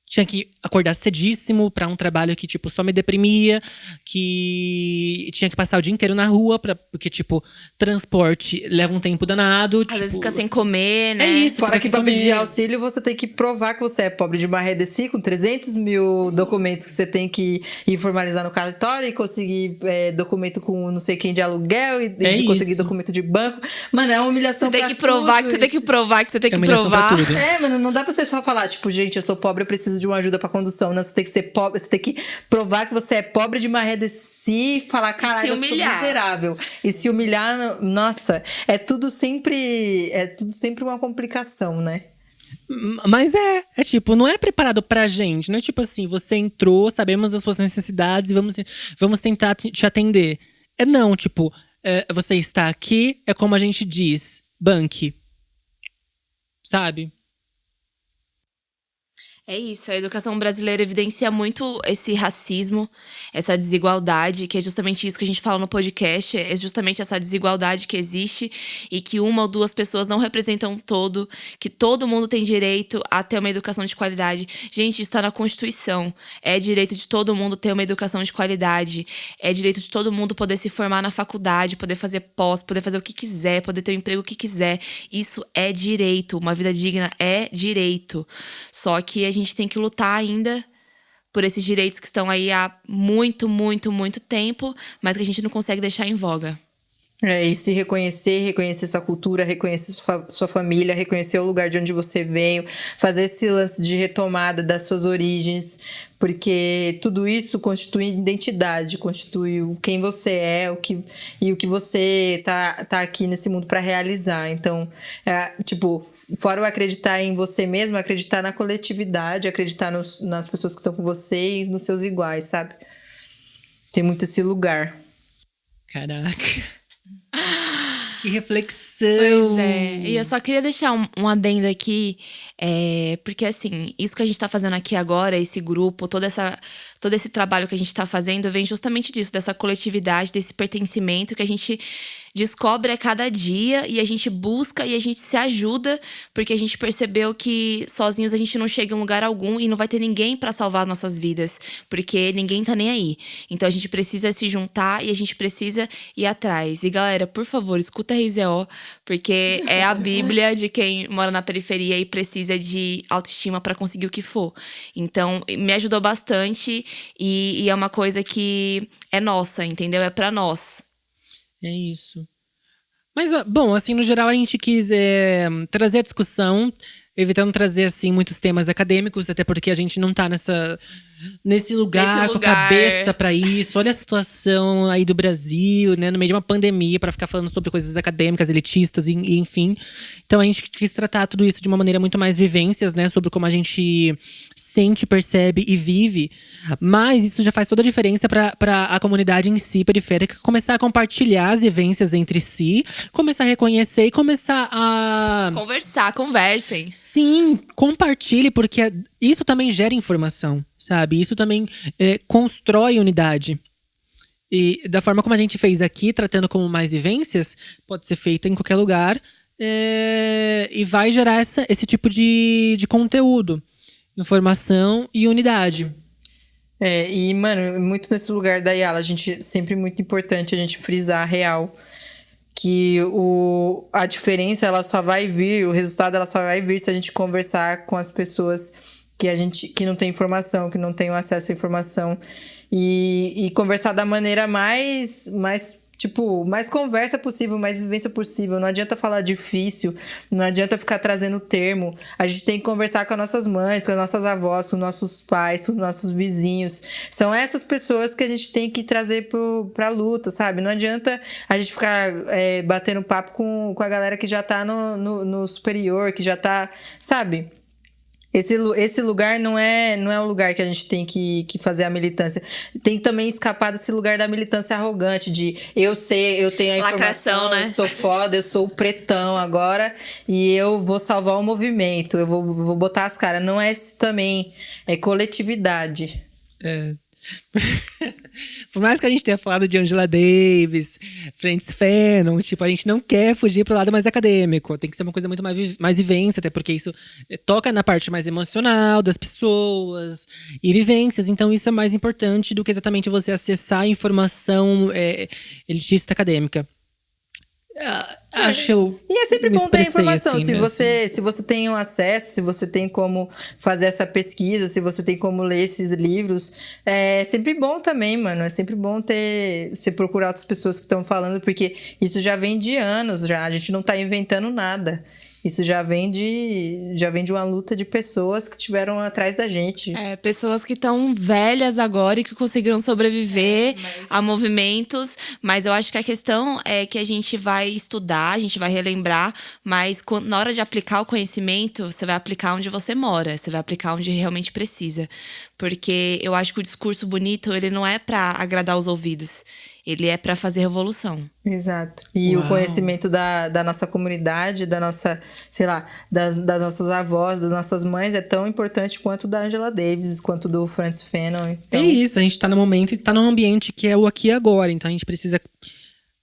Speaker 1: Tinha que acordar cedíssimo pra um trabalho que, tipo, só me deprimia. Que tinha que passar o dia inteiro na rua. Porque, tipo, transporte leva um tempo danado.
Speaker 2: Às vezes fica sem comer, né?
Speaker 1: É isso.
Speaker 4: Fora que pra
Speaker 1: comer.
Speaker 4: pedir auxílio, você tem que provar que você é pobre de marredeci, com 300 mil documentos que você tem que ir formalizar no cartório. E conseguir documento com não sei quem de aluguel. E conseguir documento de banco. Mano, é uma humilhação.
Speaker 2: Você tem que provar que você tem que provar que você tem que provar.
Speaker 4: Mano, não dá pra você só falar, tipo, gente, eu sou pobre, eu preciso de uma ajuda pra condução. Não, você tem que ser pobre, você tem que provar que você é pobre de marredeci e falar, caralho, eu sou miserável. E se humilhar, nossa, é tudo sempre uma complicação, né?
Speaker 1: Mas tipo, não é preparado pra gente. Não é tipo assim, você entrou, sabemos das suas necessidades e vamos tentar te atender. Não, tipo, você está aqui, é como a gente diz, banque. Sabe?
Speaker 2: É isso, a educação brasileira evidencia muito esse racismo, essa desigualdade, que é justamente isso que a gente fala no podcast, é justamente essa desigualdade que existe e que uma ou duas pessoas não representam todo, que todo mundo tem direito a ter uma educação de qualidade. Gente, isso está na Constituição, é direito de todo mundo ter uma educação de qualidade, é direito de todo mundo poder se formar na faculdade, poder fazer pós, poder fazer o que quiser, poder ter o emprego que quiser. Isso é direito, uma vida digna é direito. Só que a gente tem que lutar ainda por esses direitos que estão aí há muito, muito, muito tempo, mas que a gente não consegue deixar em voga.
Speaker 4: E se reconhecer sua cultura, reconhecer sua família, reconhecer o lugar de onde você veio, fazer esse lance de retomada das suas origens, porque tudo isso constitui identidade, constitui quem você é, o que você tá aqui nesse mundo para realizar. Então, tipo, fora o acreditar em você mesmo, acreditar na coletividade, acreditar nas pessoas que estão com você e nos seus iguais, sabe? Tem muito esse lugar.
Speaker 1: Caraca. Que reflexão!
Speaker 2: Pois é, e eu só queria deixar um adendo aqui, porque assim, isso que a gente tá fazendo aqui agora, esse grupo, todo esse trabalho que a gente tá fazendo, vem justamente disso, dessa coletividade, desse pertencimento que a gente descobre a cada dia e a gente busca e a gente se ajuda, porque a gente percebeu que sozinhos a gente não chega em lugar algum e não vai ter ninguém pra salvar nossas vidas, porque ninguém tá nem aí. Então a gente precisa se juntar e a gente precisa ir atrás. E galera, por favor, escuta a RZO, porque é a bíblia de quem mora na periferia e precisa de autoestima pra conseguir o que for. Então me ajudou bastante e é uma coisa que é nossa, entendeu? É pra nós.
Speaker 1: É isso. Mas, bom, assim, no geral a gente quis trazer a discussão, evitando trazer, assim, muitos temas acadêmicos, até porque a gente não tá nesse lugar com a cabeça pra isso. Olha a situação aí do Brasil, né, no meio de uma pandemia, pra ficar falando sobre coisas acadêmicas, elitistas, e enfim. Então a gente quis tratar tudo isso de uma maneira muito mais vivências, né, sobre como a gente sente, percebe e vive. Mas isso já faz toda a diferença pra a comunidade em si, periférica, começar a compartilhar as vivências entre si, começar a reconhecer e começar a…
Speaker 2: Conversem.
Speaker 1: Sim, compartilhe, porque isso também gera informação, sabe? Isso também constrói unidade. E da forma como a gente fez aqui, tratando como mais vivências, pode ser feita em qualquer lugar e vai gerar esse tipo de conteúdo. Informação e unidade.
Speaker 4: E, mano, muito nesse lugar da Yala, sempre muito importante a gente frisar a real. Que a diferença, ela só vai vir, o resultado, ela só vai vir se a gente conversar com as pessoas que não tem informação, que não tem acesso à informação. E conversar da maneira mais conversa possível, mais vivência possível. Não adianta falar difícil, não adianta ficar trazendo termo. A gente tem que conversar com as nossas mães, com as nossas avós, com os nossos pais, com os nossos vizinhos. São essas pessoas que a gente tem que trazer pra luta, sabe? Não adianta a gente ficar batendo papo com a galera que já tá no superior, que já tá, sabe? Esse lugar não é o lugar que a gente tem que fazer a militância. Tem que também escapar desse lugar da militância arrogante, de eu sei, eu tenho a informação,
Speaker 2: lacração, né?
Speaker 4: Eu sou foda, eu sou o pretão agora e eu vou salvar o movimento, eu vou botar as caras. Não é isso também, é coletividade.
Speaker 1: Por mais que a gente tenha falado de Angela Davis, Frantz Fanon, tipo, a gente não quer fugir pro lado mais acadêmico. Tem que ser uma coisa muito mais vivência, até porque isso toca na parte mais emocional das pessoas e vivências. Então isso é mais importante do que exatamente você acessar a informação elitista acadêmica.
Speaker 4: E é sempre bom ter informação.
Speaker 1: Assim,
Speaker 4: se você tem um acesso, se você tem como fazer essa pesquisa, se você tem como ler esses livros, é sempre bom também, mano. É sempre bom você procurar outras pessoas que estão falando, porque isso já vem de anos já. A gente não tá inventando nada. Isso já vem de uma luta de pessoas que tiveram atrás da gente.
Speaker 2: Pessoas que estão velhas agora e que conseguiram sobreviver a movimentos. Mas eu acho que a questão é que a gente vai estudar, a gente vai relembrar, mas na hora de aplicar o conhecimento, você vai aplicar onde você mora, você vai aplicar onde realmente precisa. Porque eu acho que o discurso bonito, ele não é para agradar os ouvidos. Ele é para fazer revolução.
Speaker 4: Exato. E o conhecimento da nossa comunidade, da nossa, sei lá, das nossas avós, das nossas mães é tão importante quanto da Angela Davis, quanto do Frantz Fanon. Então...
Speaker 1: É isso, a gente tá no momento e tá num ambiente que é o aqui e agora. Então a gente precisa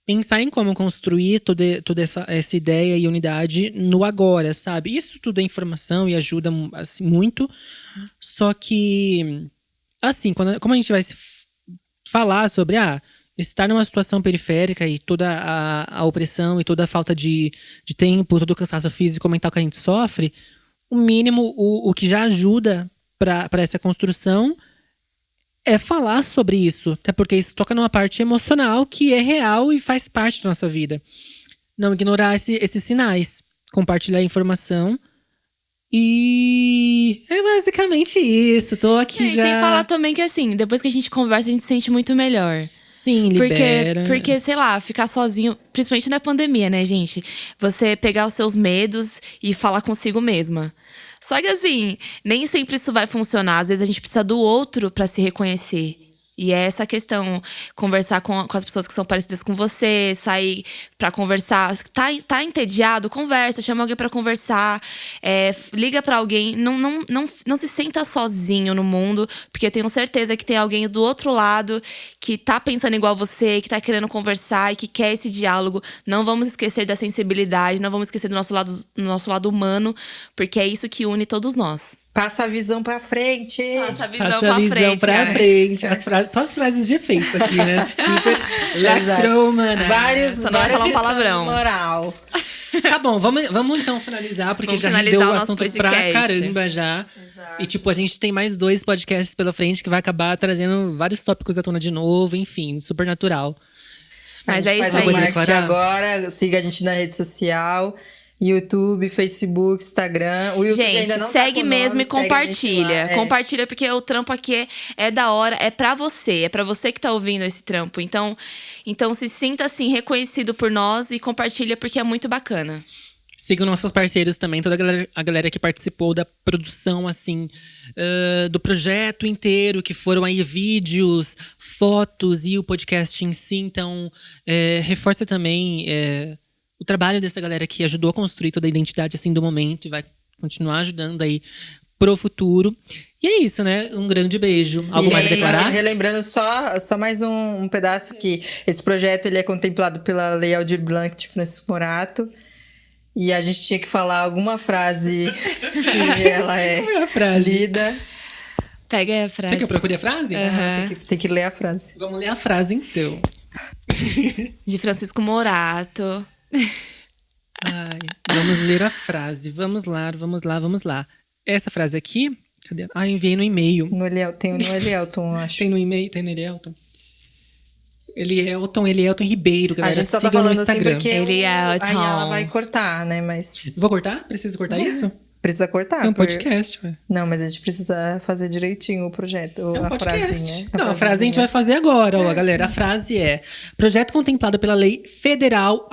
Speaker 1: pensar em como construir toda essa ideia e unidade no agora, sabe? Isso tudo é informação e ajuda assim, muito. Só que, assim, como a gente vai falar sobre estar numa situação periférica e toda a opressão e toda a falta de tempo, todo o cansaço físico e mental que a gente sofre, o mínimo, o que já ajuda para essa construção é falar sobre isso. Até porque isso toca numa parte emocional que é real e faz parte da nossa vida. Não ignorar esses sinais. Compartilhar a informação. E é basicamente isso. Tô aqui já.
Speaker 2: Sem falar também que assim, depois que a gente conversa, a gente se sente muito melhor.
Speaker 1: Sim, libera.
Speaker 2: Porque, sei lá, ficar sozinho, principalmente na pandemia, né, gente? Você pegar os seus medos e falar consigo mesma. Só que assim, nem sempre isso vai funcionar. Às vezes a gente precisa do outro pra se reconhecer. E é essa questão, conversar com as pessoas que são parecidas com você, sair pra conversar. Tá entediado? Conversa, chama alguém pra conversar. Liga pra alguém. Não se sinta sozinho no mundo, porque eu tenho certeza que tem alguém do outro lado que tá pensando igual você, que tá querendo conversar e que quer esse diálogo. Não vamos esquecer da sensibilidade, não vamos esquecer do nosso lado humano, porque é isso que une todos nós.
Speaker 4: Passa a visão pra frente.
Speaker 2: Passa a visão pra frente.
Speaker 1: Só as frases de efeito aqui, né? Super lacrou, mano.
Speaker 2: Só não vai falar um palavrão.
Speaker 4: Moral.
Speaker 1: Tá bom, vamos então finalizar, porque já rendeu o assunto pra caramba já.
Speaker 4: Exato.
Speaker 1: E tipo, a gente tem mais 2 podcasts pela frente que vai acabar trazendo vários tópicos à tona de novo, enfim, super natural.
Speaker 2: Mas é isso aí.
Speaker 4: Faz o marketing agora, siga a gente na rede social. YouTube, Facebook, Instagram. O YouTube
Speaker 2: gente,
Speaker 4: ainda não
Speaker 2: segue
Speaker 4: tá
Speaker 2: mesmo
Speaker 4: nome,
Speaker 2: e compartilha. Compartilha, porque o trampo aqui é da hora, é pra você. É pra você que tá ouvindo esse trampo. Então se sinta assim, reconhecido por nós e compartilha, porque é muito bacana.
Speaker 1: Sigam nossos parceiros também, toda a galera que participou da produção, assim, do projeto inteiro, que foram aí vídeos, fotos e o podcast em si. Então, reforça também o trabalho dessa galera que ajudou a construir toda a identidade assim do momento e vai continuar ajudando aí pro futuro. E é isso, né? Um grande beijo. Algo mais a declarar?
Speaker 4: Relembrando só mais um pedaço, que esse projeto ele é contemplado pela Lei Aldir Blanc de Francisco Morato. E a gente tinha que falar alguma frase que ela
Speaker 1: Qual é a frase?
Speaker 4: lida.
Speaker 2: Pega aí a frase.
Speaker 1: Quer que eu procure a frase?
Speaker 4: Tem que ler a frase.
Speaker 1: Vamos ler a frase, então.
Speaker 2: De Francisco Morato.
Speaker 1: Ai, vamos ler a frase. Vamos lá. Essa frase aqui… Cadê? Ah, enviei no e-mail.
Speaker 4: Tem no Elielton, eu acho.
Speaker 1: Tem no e-mail, tem no Elielton. Elielton Ribeiro, galera.
Speaker 4: A gente só tá
Speaker 1: Sigam no
Speaker 4: falando assim
Speaker 1: Instagram.
Speaker 4: porque
Speaker 2: Elielton.
Speaker 4: aí ela vai cortar, né? Mas
Speaker 1: Vou cortar? Preciso cortar isso?
Speaker 4: precisa cortar.
Speaker 1: É um podcast, ué.
Speaker 4: Não, mas a gente precisa fazer direitinho o projeto,
Speaker 1: É um
Speaker 4: a
Speaker 1: podcast.
Speaker 4: frasinha.
Speaker 1: Não, a frase a gente vai fazer agora, ó, galera. A frase é: projeto contemplado pela Lei Federal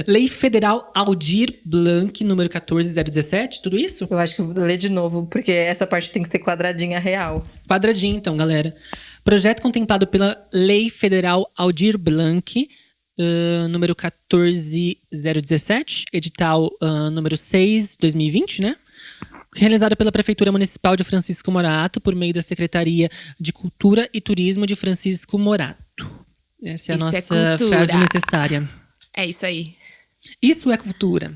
Speaker 1: Lei Federal Aldir Blanc, número 14017, tudo isso?
Speaker 4: Eu acho que eu vou ler de novo, porque essa parte tem que ser quadradinha real.
Speaker 1: Quadradinho, então, galera. Projeto contemplado pela Lei Federal Aldir Blanc, número 14017, edital número 6, 2020, né? Realizado pela Prefeitura Municipal de Francisco Morato, por meio da Secretaria de Cultura e Turismo de Francisco Morato. Essa é a nossa frase necessária.
Speaker 2: É isso aí.
Speaker 1: Isso é cultura.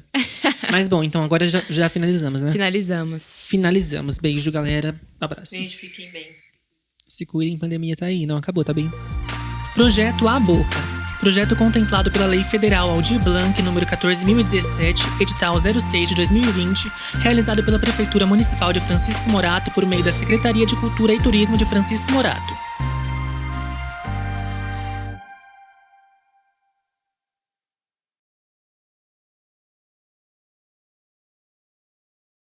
Speaker 1: Mas bom, então agora já finalizamos, né?
Speaker 2: Finalizamos.
Speaker 1: Beijo, galera. Abraços.
Speaker 3: Gente, fiquem bem.
Speaker 1: Se cuidem, pandemia tá aí. Não acabou, tá bem? Projeto A Boca. Projeto contemplado pela Lei Federal Aldir Blanc, número 14.017, edital 06 de 2020, realizado pela Prefeitura Municipal de Francisco Morato por meio da Secretaria de Cultura e Turismo de Francisco Morato.